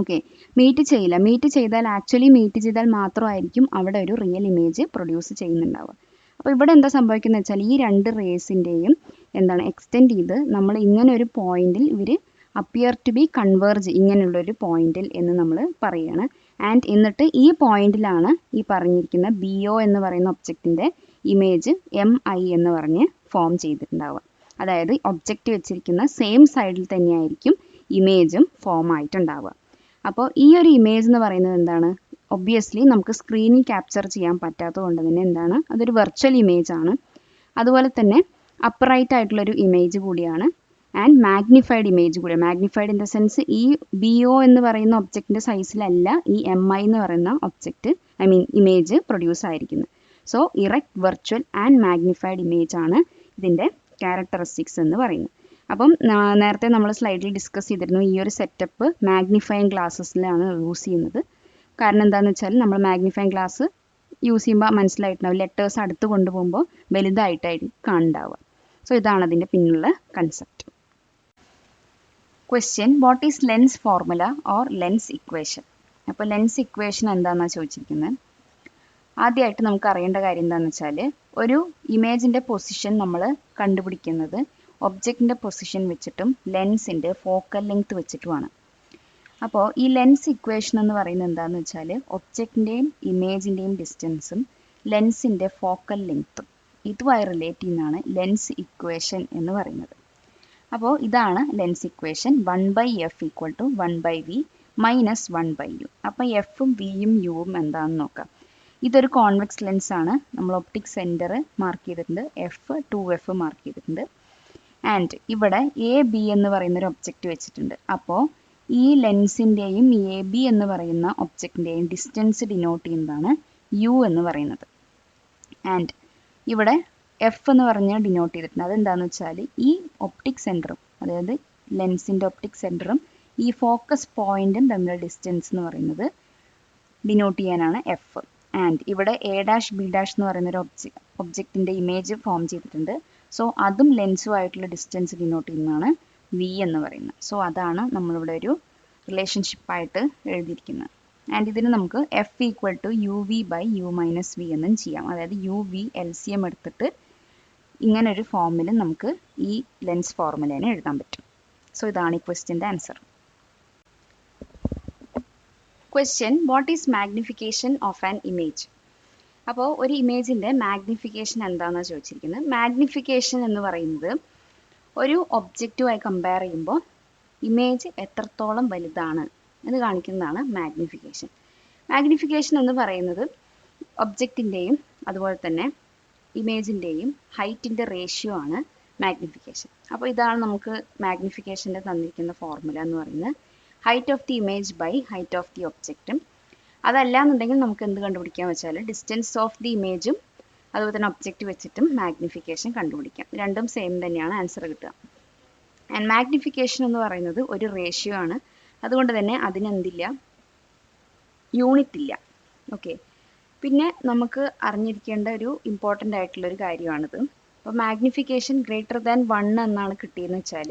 ഓക്കെ, മീറ്റ് ചെയ്യില്ല. മീറ്റ് ചെയ്താൽ ആക്ച്വലി മീറ്റ് ചെയ്താൽ മാത്രമായിരിക്കും അവിടെ ഒരു റിയൽ ഇമേജ് പ്രൊഡ്യൂസ് ചെയ്യുന്നുണ്ടാവുക. അപ്പോൾ ഇവിടെ എന്താ സംഭവിക്കുന്നത് വെച്ചാൽ ഈ രണ്ട് റേസിൻ്റെയും എന്താണ് എക്സ്റ്റെൻഡ് ചെയ്ത് നമ്മൾ ഇങ്ങനെ ഒരു പോയിന്റിൽ ഇവർ അപ്പിയർ ടു ബി കൺവേർജ്, ഇങ്ങനെയുള്ളൊരു പോയിന്റിൽ എന്ന് നമ്മൾ പറയുകയാണ്. ആൻഡ് എന്നിട്ട് ഈ പോയിന്റിലാണ് ഈ പറഞ്ഞിരിക്കുന്ന BO എന്ന് പറയുന്ന ഒബ്ജക്റ്റിൻ്റെ ഇമേജ് MI എന്ന് പറഞ്ഞ് ഫോം ചെയ്തിട്ടുണ്ടാവുക. അതായത് ഒബ്ജക്റ്റ് വെച്ചിരിക്കുന്ന സെയിം സൈഡിൽ തന്നെയായിരിക്കും ഇമേജും ഫോം ആയിട്ടുണ്ടാവുക. അപ്പോൾ ഈ ഒരു ഇമേജ് എന്ന് പറയുന്നത് എന്താണ്, ഒബ്വിയസ്ലി നമുക്ക് സ്ക്രീനിൽ ക്യാപ്ചർ ചെയ്യാൻ പറ്റാത്തത് കൊണ്ട് തന്നെ എന്താണ്, അതൊരു വെർച്വൽ ഇമേജ് ആണ്. അതുപോലെ തന്നെ അപ്രൈറ്റ് ആയിട്ടുള്ളൊരു ഇമേജ് കൂടിയാണ് ആൻഡ് മാഗ്നിഫൈഡ് ഇമേജ് കൂടിയാണ്. മാഗ്നിഫൈഡ് ഇൻ ദ സെൻസ് ഈ BO എന്ന് പറയുന്ന ഒബ്ജക്റ്റിൻ്റെ സൈസിലല്ല ഈ MI എന്ന് പറയുന്ന ഒബ്ജക്റ്റ് ഇമേജ് പ്രൊഡ്യൂസ് ആയിരിക്കുന്നത്. So erect, virtual and magnified image ആണ് ഇതിൻ്റെ ക്യാരക്ടറിസ്റ്റിക്സ് എന്ന് പറയുന്നത്. അപ്പം നേരത്തെ നമ്മൾ സ്ലൈഡിൽ ഡിസ്കസ് ചെയ്തിരുന്നു, ഈ ഒരു സെറ്റപ്പ് മാഗ്നിഫൈങ് ഗ്ലാസ്സസിലാണ് യൂസ് ചെയ്യുന്നത്. കാരണം എന്താണെന്ന് വെച്ചാൽ നമ്മൾ മാഗ്നിഫൈങ് ഗ്ലാസ് യൂസ് ചെയ്യുമ്പോൾ മനസ്സിലായിട്ടുണ്ടാവും, ലെറ്റേഴ്സ് അടുത്ത് കൊണ്ടുപോകുമ്പോൾ വലുതായിട്ടായിരിക്കും കാണുന്നുണ്ടാവുക. സോ ഇതാണ് അതിൻ്റെ പിന്നിലുള്ള concept. Question, what is lens formula or lens equation? അപ്പോൾ ലെൻസ് ഇക്വേഷൻ എന്താണെന്നാണ് ചോദിച്ചിരിക്കുന്നത്. ആദ്യമായിട്ട് നമുക്ക് അറിയേണ്ട കാര്യം എന്താണെന്ന് വെച്ചാൽ ഒരു ഇമേജിൻ്റെ പൊസിഷൻ നമ്മൾ കണ്ടുപിടിക്കുന്നത് ഒബ്ജക്റ്റിൻ്റെ പൊസിഷൻ വെച്ചിട്ടും ലെൻസിൻ്റെ ഫോക്കൽ ലെങ്ത് വെച്ചിട്ടുമാണ്. അപ്പോൾ ഈ ലെൻസ് ഇക്വേഷൻ എന്ന് പറയുന്നത് എന്താണെന്ന് വെച്ചാൽ ഒബ്ജക്റ്റിൻ്റെയും ഇമേജിൻ്റെയും ഡിസ്റ്റൻസും ലെൻസിൻ്റെ ഫോക്കൽ ലെങ്ത്തും ഇതുമായി റിലേറ്റ് ചെയ്യുന്നതാണ് ലെൻസ് ഇക്വേഷൻ എന്ന് പറയുന്നത്. അപ്പോൾ ഇതാണ് lens equation. 1/f = 1/v - 1/u. അപ്പോൾ എഫും വിയും യുവും എന്താണെന്ന് നോക്കാം. ഇതൊരു കോൺവെക്സ് ലെൻസ് ആണ്. നമ്മൾ ഒപ്റ്റിക് സെൻറ്റർ മാർക്ക് ചെയ്തിട്ടുണ്ട്, F 2f മാർക്ക് ചെയ്തിട്ടുണ്ട്. ആൻഡ് ഇവിടെ AB എന്ന് പറയുന്നൊരു ഒബ്ജക്റ്റ് വെച്ചിട്ടുണ്ട്. അപ്പോൾ ഈ ലെൻസിൻ്റെയും AB എന്ന് പറയുന്ന ഒബ്ജക്റ്റിൻ്റെയും ഡിസ്റ്റൻസ് ഡിനോട്ട് ചെയ്യുന്നതാണ് U എന്ന് പറയുന്നത്. ആൻഡ് ഇവിടെ F എന്ന് പറഞ്ഞ് ഡിനോട്ട് ചെയ്തിട്ടുണ്ട്. അതെന്താണെന്ന് വെച്ചാൽ ഈ ഒപ്റ്റിക് സെൻറ്ററും, അതായത് ലെൻസിൻ്റെ ഒപ്റ്റിക് സെൻറ്ററും ഈ ഫോക്കസ് പോയിൻറ്റും തമ്മിലുള്ള ഡിസ്റ്റൻസ് എന്ന് പറയുന്നത് ഡിനോട്ട് ചെയ്യാനാണ് F. ആൻഡ് ഇവിടെ A', B' എന്ന് പറയുന്നൊരു ഒബ്ജക്റ്റിൻ്റെ ഇമേജ് ഫോം ചെയ്തിട്ടുണ്ട്. സോ അതും ലെൻസുമായിട്ടുള്ള ഡിസ്റ്റൻസ് ഡിനോട്ട് ചെയ്യുന്നതാണ് V എന്ന് പറയുന്നത്. സോ അതാണ് നമ്മളിവിടെ ഒരു റിലേഷൻഷിപ്പായിട്ട് എഴുതിയിരിക്കുന്നത്. ആൻഡ് ഇതിന് നമുക്ക് F equal to U V by U minus V എന്നും ചെയ്യാം. അതായത് U V L C M എടുത്തിട്ട് ഇങ്ങനൊരു ഫോമിൽ നമുക്ക് ഈ ലെൻസ് ഫോർമുലേനെ എഴുതാൻ പറ്റും. സോ ഇതാണ് ഈ ക്വസ്റ്റ്യൻ്റെ answer. Question, what is magnification of an image? അപ്പോൾ ഒരു ഇമേജിൻ്റെ മാഗ്നിഫിക്കേഷൻ എന്താണെന്നാണ് ചോദിച്ചിരിക്കുന്നത്. മാഗ്നിഫിക്കേഷൻ എന്ന് പറയുന്നത് ഒരു ഒബ്ജക്റ്റുമായി കമ്പയർ ചെയ്യുമ്പോൾ ഇമേജ് എത്രത്തോളം വലുതാണ് എന്ന് കാണിക്കുന്നതാണ് മാഗ്നിഫിക്കേഷൻ. മാഗ്നിഫിക്കേഷൻ എന്ന് പറയുന്നത് ഒബ്ജക്റ്റിൻ്റെയും അതുപോലെ തന്നെ ഇമേജിൻ്റെയും ഹൈറ്റിൻ്റെ റേഷ്യോ ആണ് മാഗ്നിഫിക്കേഷൻ. അപ്പോൾ ഇതാണ് നമുക്ക് മാഗ്നിഫിക്കേഷൻ്റെ തന്നിരിക്കുന്ന ഫോർമുല എന്ന് പറയുന്നത്. Height of the image by height of the ഒബ്ജക്റ്റും. അതല്ല എന്നുണ്ടെങ്കിൽ നമുക്ക് എന്ത് കണ്ടുപിടിക്കാൻ വെച്ചാൽ ഡിസ്റ്റൻസ് ഓഫ് ദി ഇമേജും അതുപോലെ തന്നെ ഒബ്ജക്റ്റ് വെച്ചിട്ടും മാഗ്നിഫിക്കേഷൻ കണ്ടുപിടിക്കാം. രണ്ടും സെയിം തന്നെയാണ് ആൻസർ കിട്ടുക. ആൻഡ് മാഗ്നിഫിക്കേഷൻ എന്ന് പറയുന്നത് ഒരു റേഷ്യോ ആണ്. അതുകൊണ്ട് തന്നെ അതിനെന്തില്ല, യൂണിറ്റ് ഇല്ല. ഓക്കെ, പിന്നെ നമുക്ക് അറിഞ്ഞിരിക്കേണ്ട ഒരു ഇമ്പോർട്ടൻ്റ് ആയിട്ടുള്ളൊരു കാര്യമാണിത്. അപ്പോൾ മാഗ്നിഫിക്കേഷൻ ഗ്രേറ്റർ ദാൻ 1 എന്നാണ് കിട്ടിയെന്ന് വെച്ചാൽ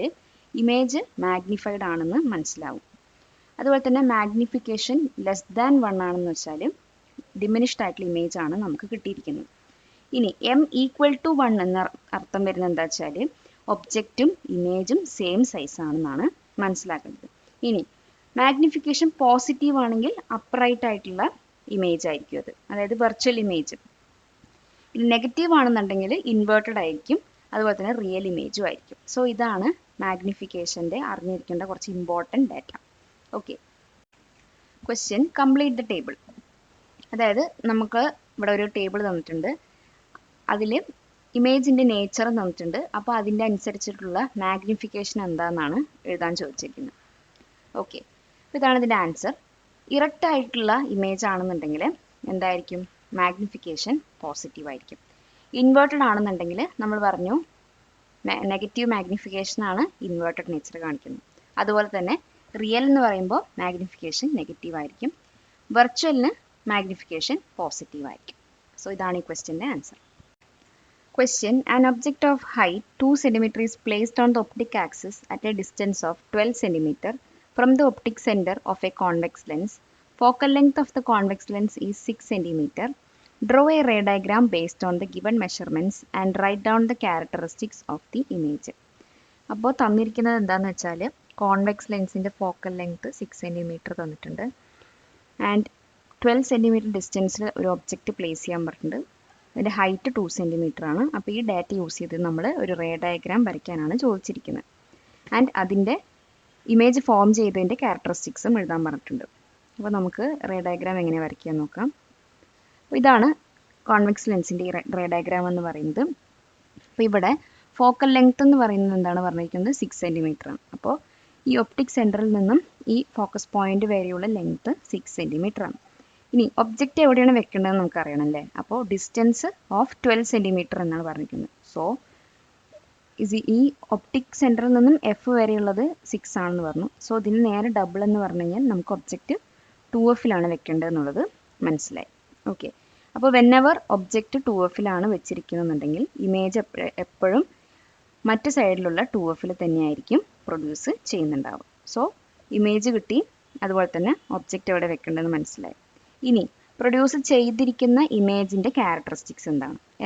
ഇമേജ് മാഗ്നിഫൈഡ് ആണെന്ന് മനസ്സിലാവും. അതുപോലെ തന്നെ മാഗ്നിഫിക്കേഷൻ ലെസ് ദാൻ 1 ആണെന്ന് വെച്ചാൽ ഡിമിനിഷ്ഡ് ആയിട്ടുള്ള ഇമേജ് ആണ് നമുക്ക് കിട്ടിയിരിക്കുന്നത്. ഇനി എം ഈക്വൽ ടു 1 എന്ന അർത്ഥം വരുന്നത് എന്താ വെച്ചാൽ ഒബ്ജക്റ്റും ഇമേജും സെയിം സൈസ് ആണെന്നാണ് മനസ്സിലാക്കുന്നത്. ഇനി മാഗ്നിഫിക്കേഷൻ പോസിറ്റീവ് ആണെങ്കിൽ അപ്രൈറ്റ് ആയിട്ടുള്ള ഇമേജ് ആയിരിക്കും അത്, അതായത് വെർച്വൽ ഇമേജ്. ഇനി നെഗറ്റീവ് ആണെന്നുണ്ടെങ്കിൽ ഇൻവേർട്ടഡ് ആയിരിക്കും, അതുപോലെ തന്നെ റിയൽ ഇമേജും ആയിരിക്കും. സോ ഇതാണ് മാഗ്നിഫിക്കേഷൻ്റെ അറിഞ്ഞിരിക്കേണ്ട കുറച്ച് important data. Okay, question, complete the table. അതായത് നമുക്ക് ഇവിടെ ഒരു ടേബിൾ തന്നിട്ടുണ്ട്, അതിൽ ഇമേജിൻ്റെ നേച്ചർ തന്നിട്ടുണ്ട്. അപ്പോൾ അതിൻ്റെ അനുസരിച്ചിട്ടുള്ള മാഗ്നിഫിക്കേഷൻ എന്താണെന്നാണ് എഴുതാൻ ചോദിച്ചിരിക്കുന്നത്. ഓക്കെ, അപ്പോൾ ഇതാണ് ഇതിൻ്റെ ആൻസർ. ഇറക്റ്റ് ആയിട്ടുള്ള ഇമേജ് ആണെന്നുണ്ടെങ്കിൽ എന്തായിരിക്കും, മാഗ്നിഫിക്കേഷൻ പോസിറ്റീവ് ആയിരിക്കും. ഇൻവേർട്ടഡ് ആണെന്നുണ്ടെങ്കിൽ നമ്മൾ പറഞ്ഞു നെഗറ്റീവ് മാഗ്നിഫിക്കേഷൻ ആണ് ഇൻവേർട്ടഡ് നേച്ചർ കാണിക്കുന്നത്. അതുപോലെ തന്നെ റിയൽ എന്ന് പറയുമ്പോൾ മാഗ്നിഫിക്കേഷൻ നെഗറ്റീവ് ആയിരിക്കും, വെർച്വലിന് മാഗ്നിഫിക്കേഷൻ പോസിറ്റീവ് ആയിരിക്കും. സോ ഇതാണ് ഈ ക്വസ്റ്റ്യൻ്റെ answer. Question, an object of height 2 cm is placed on the optic axis at a distance of 12 cm from the optic center of a convex lens. Focal length of the convex lens is 6 cm. Draw a ray diagram based on the given measurements and write down the characteristics of the image. അപ്പോൾ തന്നിരിക്കുന്നത് എന്താണെന്ന് വെച്ചാൽ convex ലെൻസിൻ്റെ focal length 6 cm തന്നിട്ടുണ്ട്. And 12 cm ഡിസ്റ്റൻസിൽ ഒരു object place ചെയ്യാൻ പറഞ്ഞിട്ടുണ്ട്. അതിൻ്റെ ഹൈറ്റ് 2 cm ആണ്. അപ്പോൾ ഈ ഡാറ്റ യൂസ് ചെയ്ത് നമ്മൾ ഒരു റേ ഡയഗ്രാം വരയ്ക്കാനാണ് ചോദിച്ചിരിക്കുന്നത്. ആൻഡ് അതിൻ്റെ ഇമേജ് ഫോം ചെയ്തതിൻ്റെ ക്യാരക്ടറിസ്റ്റിക്സും എഴുതാൻ പറഞ്ഞിട്ടുണ്ട്. അപ്പോൾ നമുക്ക് റേ ഡയഗ്രാം എങ്ങനെ വരയ്ക്കാൻ നോക്കാം. അപ്പോൾ ഇതാണ് കോൺവെക്സ് ലെൻസിൻ്റെ റേ ഡയഗ്രാം എന്ന് പറയുന്നത്. അപ്പോൾ ഇവിടെ ഫോക്കൽ ലെങ്ത് എന്ന് പറയുന്നത് എന്താണ് പറഞ്ഞിരിക്കുന്നത്, 6 cm ആണ്. അപ്പോൾ ഈ ഒപ്റ്റിക് സെൻറ്ററിൽ നിന്നും ഈ ഫോക്കസ് പോയിന്റ് വരെയുള്ള ലെങ്ത് 6 cm ആണ്. ഇനി ഒബ്ജക്റ്റ് എവിടെയാണ് വെക്കേണ്ടതെന്ന് നമുക്ക് അറിയണമല്ലേ. അപ്പോൾ ഡിസ്റ്റൻസ് ഓഫ് 12 cm എന്നാണ് പറഞ്ഞിരിക്കുന്നത്. സോ ഈ ഒപ്റ്റിക് സെൻറ്ററിൽ നിന്നും എഫ് വരെയുള്ളത് 6 ആണെന്ന് പറഞ്ഞു. സോ ഇതിന് നേരെ ഡബിൾ എന്ന് പറഞ്ഞു കഴിഞ്ഞാൽ നമുക്ക് ഒബ്ജക്റ്റ് 2Fലാണ് വെക്കേണ്ടത് എന്നുള്ളത് മനസ്സിലായി. ഓക്കെ, അപ്പോൾ വെന്നെവർ ഒബ്ജക്റ്റ് 2Fലാണ് വെച്ചിരിക്കുന്നുണ്ടെങ്കിൽ ഇമേജ് എപ്പോഴും മറ്റ് സൈഡിലുള്ള 2Fൽ തന്നെയായിരിക്കും പ്രൊഡ്യൂസ് ചെയ്യുന്നുണ്ടാവും. സോ ഇമേജ് കിട്ടി, അതുപോലെ തന്നെ ഒബ്ജക്റ്റ് എവിടെ വെക്കേണ്ടതെന്ന് മനസ്സിലായി. ഇനി പ്രൊഡ്യൂസ് ചെയ്തിരിക്കുന്ന ഇമേജിൻ്റെ ക്യാരക്ടറിസ്റ്റിക്സ്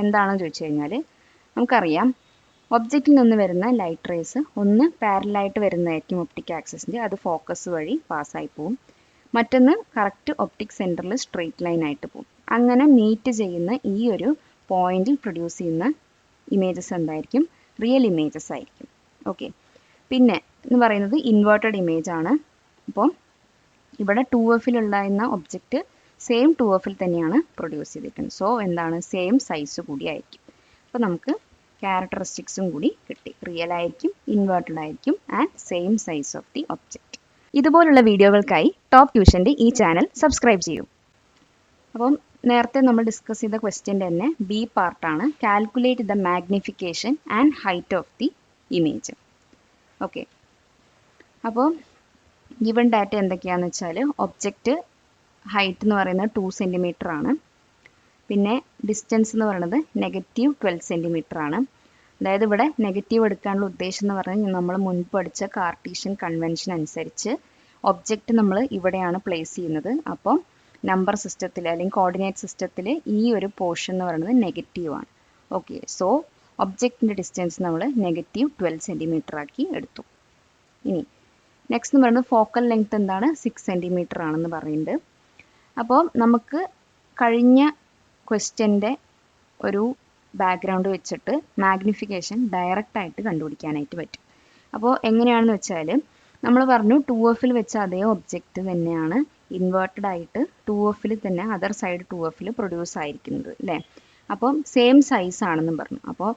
എന്താണെന്ന് ചോദിച്ചു കഴിഞ്ഞാൽ നമുക്കറിയാം ഒബ്ജക്റ്റിൽ നിന്ന് വരുന്ന ലൈറ്റ് റേസ് ഒന്ന് പാരലായിട്ട് വരുന്നതായിരിക്കും ഒപ്റ്റിക് ആക്സിസിൻ്റെ, അത് ഫോക്കസ് വഴി പാസ്സായി പോവും. മറ്റൊന്ന് കറക്റ്റ് ഒപ്റ്റിക് സെൻറ്ററിൽ സ്ട്രെയിറ്റ് ലൈൻ ആയിട്ട് പോകും. അങ്ങനെ മീറ്റ് ചെയ്യുന്ന ഈ ഒരു പോയിന്റിൽ പ്രൊഡ്യൂസ് ചെയ്യുന്ന ഇമേജസ് എന്തായിരിക്കും, റിയൽ ഇമേജസ് ആയിരിക്കും. ഓക്കെ, പിന്നെ എന്ന് പറയുന്നത് ഇൻവേർട്ടഡ് ഇമേജ് ആണ്. അപ്പോൾ ഇവിടെ 2Fലുണ്ടായിരുന്ന ഒബ്ജക്റ്റ് സെയിം 2Fൽ തന്നെയാണ് പ്രൊഡ്യൂസ് ചെയ്തിരിക്കുന്നത്. സോ എന്താണ്, സെയിം സൈസ് കൂടി ആയിരിക്കും. അപ്പോൾ നമുക്ക് ക്യാരക്ടറിസ്റ്റിക്സും കൂടി കിട്ടി, റിയൽ ആയിരിക്കും, ഇൻവേർട്ടഡ് ആയിരിക്കും and same size of the object. ഇതുപോലുള്ള വീഡിയോകൾക്കായി ടോപ്പ് ട്യൂഷൻ്റെ ഈ ചാനൽ സബ്സ്ക്രൈബ് ചെയ്യൂ. അപ്പം നേരത്തെ നമ്മൾ ഡിസ്കസ് ചെയ്ത ക്വസ്റ്റ്യൻ്റെ തന്നെ ബി പാർട്ടാണ്, calculate the magnification and height of the image. Okay, അപ്പോൾ ഗിവൺ ഡാറ്റ എന്തൊക്കെയാണെന്ന് വെച്ചാൽ ഒബ്ജക്റ്റ് ഹൈറ്റ് എന്ന് പറയുന്നത് 2 cm ആണ്. പിന്നെ ഡിസ്റ്റൻസ് എന്ന് പറയുന്നത് -12 cm ആണ്. അതായത് ഇവിടെ നെഗറ്റീവ് എടുക്കാനുള്ള ഉദ്ദേശം എന്ന് പറഞ്ഞാൽ നമ്മൾ മുൻപ് പഠിച്ച കാർട്ടീഷ്യൻ കൺവെൻഷൻ അനുസരിച്ച് ഒബ്ജക്റ്റ് നമ്മൾ ഇവിടെയാണ് പ്ലേസ് ചെയ്യുന്നത്. അപ്പോൾ നമ്പർ സിസ്റ്റത്തിൽ അല്ലെങ്കിൽ കോർഡിനേറ്റ് സിസ്റ്റത്തിൽ ഈ ഒരു പോർഷൻ എന്ന് പറയുന്നത് നെഗറ്റീവ് ആണ്. ഓക്കെ, സോ ഒബ്ജക്റ്റിൻ്റെ ഡിസ്റ്റൻസ് നമ്മൾ നെഗറ്റീവ് 12 സെൻറ്റിമീറ്റർ ആക്കി എടുത്തു. ഇനി നെക്സ്റ്റ് എന്ന് പറയുന്നത് ഫോക്കൽ ലെങ്ത് എന്താണ്, 6 സെൻറ്റിമീറ്റർ ആണെന്ന് പറയുന്നുണ്ട്. അപ്പോൾ നമുക്ക് കഴിഞ്ഞ ക്വസ്റ്റ്യൻ്റെ ഒരു ബാക്ക്ഗ്രൗണ്ട് വെച്ചിട്ട് മാഗ്നിഫിക്കേഷൻ ഡയറക്റ്റ് ആയിട്ട് കണ്ടുപിടിക്കാനായിട്ട് പറ്റും. അപ്പോൾ എങ്ങനെയാണെന്ന് വെച്ചാൽ നമ്മൾ പറഞ്ഞു 2Fൽ വെച്ച അതേ ഒബ്ജക്റ്റ് തന്നെയാണ് ഇൻവേർട്ടഡ് ആയിട്ട് 2Fൽ തന്നെ അതർ സൈഡ് 2Fൽ പ്രൊഡ്യൂസ് ആയിരിക്കുന്നത് അല്ലേ. അപ്പം സെയിം സൈസ് ആണെന്നും പറഞ്ഞു. അപ്പോൾ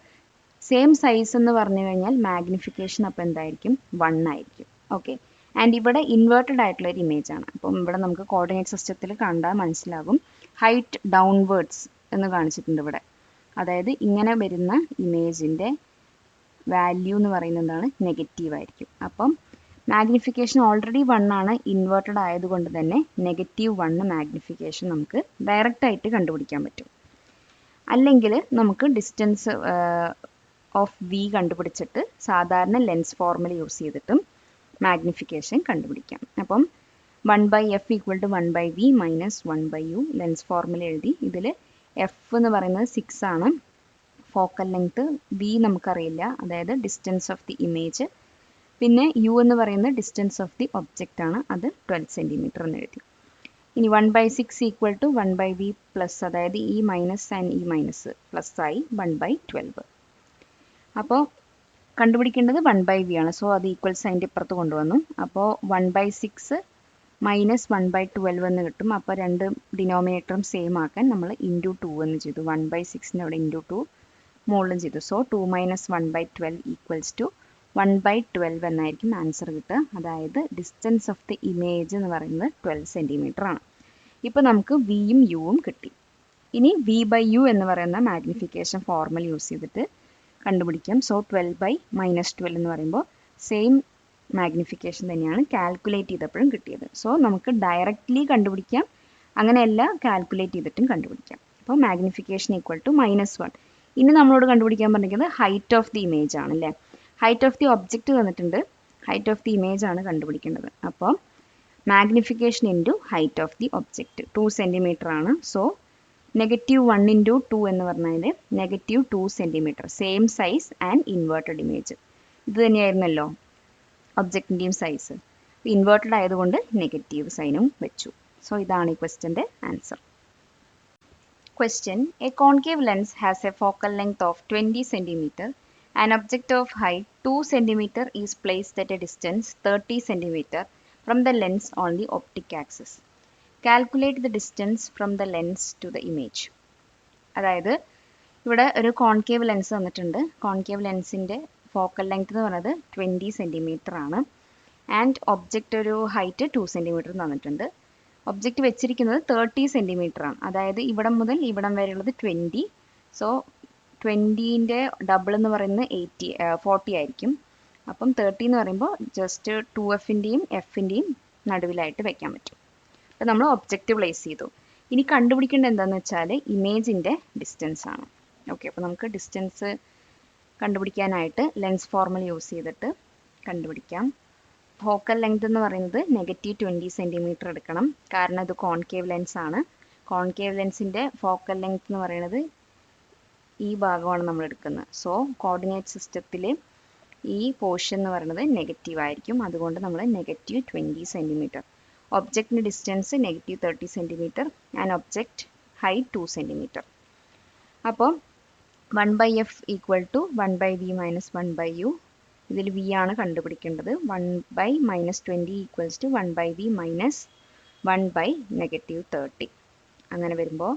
സെയിം സൈസ് എന്ന് പറഞ്ഞു കഴിഞ്ഞാൽ മാഗ്നിഫിക്കേഷൻ അപ്പോൾ എന്തായിരിക്കും, 1 ആയിരിക്കും. ഓക്കെ, ആൻഡ് ഇവിടെ ഇൻവേർട്ടഡ് ആയിട്ടുള്ള ഒരു ഇമേജ് ആണ്. അപ്പം ഇവിടെ നമുക്ക് കോർഡിനേറ്റ് സിസ്റ്റത്തിൽ കണ്ടാൽ മനസ്സിലാകും ഹൈറ്റ് ഡൗൺവേർഡ്സ് എന്ന് കാണിച്ചിട്ടുണ്ട് ഇവിടെ. അതായത് ഇങ്ങനെ വരുന്ന ഇമേജിൻ്റെ വാല്യൂ എന്ന് പറയുന്നത് എന്താണ്, നെഗറ്റീവ് ആയിരിക്കും. അപ്പം മാഗ്നിഫിക്കേഷൻ ഓൾറെഡി 1 ആണ്, ഇൻവേർട്ടഡ് ആയതുകൊണ്ട് തന്നെ -1 മാഗ്നിഫിക്കേഷൻ നമുക്ക് ഡയറക്റ്റ് ആയിട്ട് കണ്ടുപിടിക്കാൻ പറ്റും. അല്ലെങ്കിൽ നമുക്ക് ഡിസ്റ്റൻസ് ഓഫ് വി കണ്ടുപിടിച്ചിട്ട് സാധാരണ ലെൻസ് ഫോർമുല യൂസ് ചെയ്തിട്ടും മാഗ്നിഫിക്കേഷൻ കണ്ടുപിടിക്കാം. അപ്പം 1/f = 1/v - 1/u lens formula എഴുതി. ഇതിൽ എഫ് എന്ന് പറയുന്നത് 6 ആണ്, ഫോക്കൽ ലെങ്ത്, വി നമുക്കറിയില്ല, അതായത് ഡിസ്റ്റൻസ് ഓഫ് ദി ഇമേജ്, പിന്നെ യു എന്ന് പറയുന്നത് ഡിസ്റ്റൻസ് ഓഫ് ദി ഒബ്ജക്റ്റ് ആണ്, അത് 12 സെൻറ്റിമീറ്റർ എന്ന് എഴുതി. ഇനി 1/6 = 1/v പ്ലസ്, അതായത് ഈ മൈനസ് ആൻഡ് ഈ മൈനസ് പ്ലസ് ആയി 1/12. അപ്പോൾ കണ്ടുപിടിക്കേണ്ടത് 1/v ആണ്. സോ അത് ഈക്വൽ സൈൻ്റെ ഇപ്പുറത്ത് കൊണ്ടുവന്നു. അപ്പോൾ 1/6 മൈനസ് 1/12 എന്ന് കിട്ടും. അപ്പോൾ രണ്ട് ഡിനോമിനേറ്ററും സെയിം ആക്കാൻ നമ്മൾ ഇൻറ്റു 2 എന്ന് ചെയ്തു. 1/6 അവിടെ ഇൻറ്റു 2 മുകളിലും ചെയ്തു. സോ 2 - 1/12 = 1/12 എന്നായിരിക്കും ആൻസർ കിട്ടുക. അതായത് ഡിസ്റ്റൻസ് ഓഫ് ദി ഇമേജ് എന്ന് പറയുന്നത് 12 സെൻറ്റിമീറ്റർ ആണ്. ഇപ്പോൾ നമുക്ക് വിയും യുവും കിട്ടി. ഇനി v/u എന്ന് പറയുന്ന മാഗ്നിഫിക്കേഷൻ ഫോർമുല യൂസ് ചെയ്തിട്ട് കണ്ടുപിടിക്കാം. സോ 12/-12 എന്ന് പറയുമ്പോൾ സെയിം മാഗ്നിഫിക്കേഷൻ തന്നെയാണ് കാൽക്കുലേറ്റ് ചെയ്തപ്പോഴും കിട്ടിയത്. സോ നമുക്ക് ഡയറക്റ്റ്ലി കണ്ടുപിടിക്കാം, അങ്ങനെയല്ല കാൽക്കുലേറ്റ് ചെയ്തിട്ടും കണ്ടുപിടിക്കാം. അപ്പോൾ മാഗ്നിഫിക്കേഷൻ = -1. ഇനി നമ്മളോട് കണ്ടുപിടിക്കാൻ പറഞ്ഞിരിക്കുന്നത് ഹൈറ്റ് ഓഫ് ദി ഇമേജ് ആണ് അല്ലേ. ഹൈറ്റ് ഓഫ് ദി ഒബ്ജക്റ്റ് തന്നിട്ടുണ്ട്, ഹൈറ്റ് ഓഫ് ദി ഇമേജ് ആണ് കണ്ടുപിടിക്കേണ്ടത്. അപ്പോൾ magnification into height of the object 2 centimetre ആണ്. സോ -1 × 2 എന്ന് പറഞ്ഞാൽ -2 centimetre, same size and inverted image. ഇത് തന്നെയായിരുന്നല്ലോ ഒബ്ജക്റ്റിൻ്റെയും സൈസ്. ഇൻവേർട്ടഡ് ആയതുകൊണ്ട് നെഗറ്റീവ് സൈനും വെച്ചു. സോ ഇതാണ് ഈ ക്വസ്റ്റ്യൻ്റെ answer. Question: A concave lens has a focal length of 20 cm. An object of height 2 cm is placed at a distance 30 cm from the lens on the optic axis. Calculate the distance from the lens to the image. അതായത് ഇവിടെ ഒരു concave lens തന്നിട്ടുണ്ട്. Concave ലെൻസിൻ്റെ focal length എന്ന് പറയുന്നത് 20 centimetre ആണ്. And object ഒരു height 2 centimetre തന്നിട്ടുണ്ട്. Object വെച്ചിരിക്കുന്നത് 30 സെൻറ്റിമീറ്റർ ആണ്. അതായത് ഇവിടം മുതൽ ഇവിടം വരെയുള്ളത് 20. സോ 20ൻ്റെ ഡബിൾ എന്ന് പറയുന്നത് 40 ആയിരിക്കും. അപ്പം 30 എന്ന് പറയുമ്പോൾ ജസ്റ്റ് 2Fൻ്റെയും Fൻ്റെയും നടുവിലായിട്ട് വെക്കാൻ പറ്റും. അപ്പോൾ നമ്മൾ ഒബ്ജക്റ്റ് പ്ലേസ് ചെയ്തു. ഇനി കണ്ടുപിടിക്കേണ്ടത് എന്താണെന്ന് വെച്ചാൽ ഇമേജിൻ്റെ ഡിസ്റ്റൻസ് ആണ്. ഓക്കെ, അപ്പോൾ നമുക്ക് ഡിസ്റ്റൻസ് കണ്ടുപിടിക്കാനായിട്ട് ലെൻസ് ഫോർമുല യൂസ് ചെയ്തിട്ട് കണ്ടുപിടിക്കാം. ഫോക്കൽ ലെങ്ത് എന്ന് പറയുന്നത് -20 സെൻറ്റിമീറ്റർ എടുക്കണം, കാരണം ഇത് കോൺകേവ് ലെൻസ് ആണ്. കോൺകേവ് ലെൻസിൻ്റെ ഫോക്കൽ ലെങ്ത് എന്ന് പറയുന്നത് ഈ ഭാഗമാണ് നമ്മൾ എടുക്കുന്നത്. സോ കോർഡിനേറ്റ് സിസ്റ്റത്തിൽ ഈ പോർഷൻ എന്ന് പറയുന്നത് നെഗറ്റീവ് ആയിരിക്കും, അതുകൊണ്ട് നമ്മൾ -20 സെൻറ്റിമീറ്റർ. ഒബ്ജക്റ്റിൻ്റെ distance -30 centimetre and object height 2 centimetre. അപ്പോൾ 1/f = 1/v - 1/u. ഇതിൽ v ആണ് കണ്ടുപിടിക്കേണ്ടത്. 1/-20 = 1/v - 1/-30. അങ്ങനെ വരുമ്പോൾ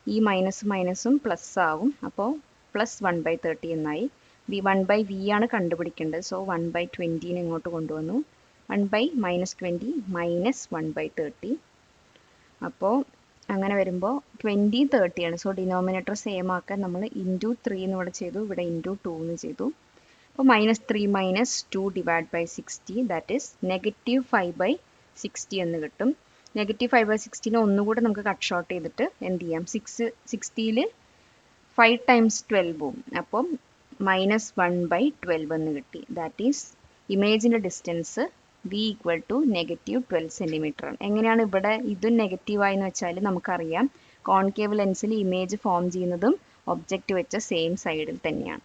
ഈ മൈനസും പ്ലസ് ആവും. അപ്പോൾ +1/30 എന്നായി. 1/v ആണ് കണ്ടുപിടിക്കേണ്ടത്. സോ 1/20 ഇങ്ങോട്ട് കൊണ്ടുവന്നു. 1/-20 - 1/30. അപ്പോൾ അങ്ങനെ വരുമ്പോൾ 20 30 ആണ്. സോ ഡിനോമിനേറ്റർ സെയിം ആക്കാൻ നമ്മൾ ഇൻറ്റു 3 എന്ന് ഇവിടെ ചെയ്തു, ഇവിടെ ഇൻറ്റു 2 എന്ന് ചെയ്തു. അപ്പോൾ -3 - 2 / 60, ദാറ്റ് ഈസ് -5/60 എന്ന് കിട്ടും. -5/60 ഒന്നുകൂടെ നമുക്ക് കട്ട് ഷോർട്ട് ചെയ്തിട്ട് എന്ത് ചെയ്യാം, 60ൽ 5 × 12 പോവും. അപ്പം -1/12 എന്ന് കിട്ടി. ദാറ്റ് ഈസ് ഇമേജിൻ്റെ distance v equal to -12 centimetre ആണ്. എങ്ങനെയാണ് ഇവിടെ ഇതും നെഗറ്റീവായെന്ന് വെച്ചാൽ നമുക്കറിയാം കോൺകേവ് ലെൻസിൽ ഇമേജ് ഫോം ചെയ്യുന്നതും ഒബ്ജക്റ്റ് വെച്ച സെയിം സൈഡിൽ തന്നെയാണ്.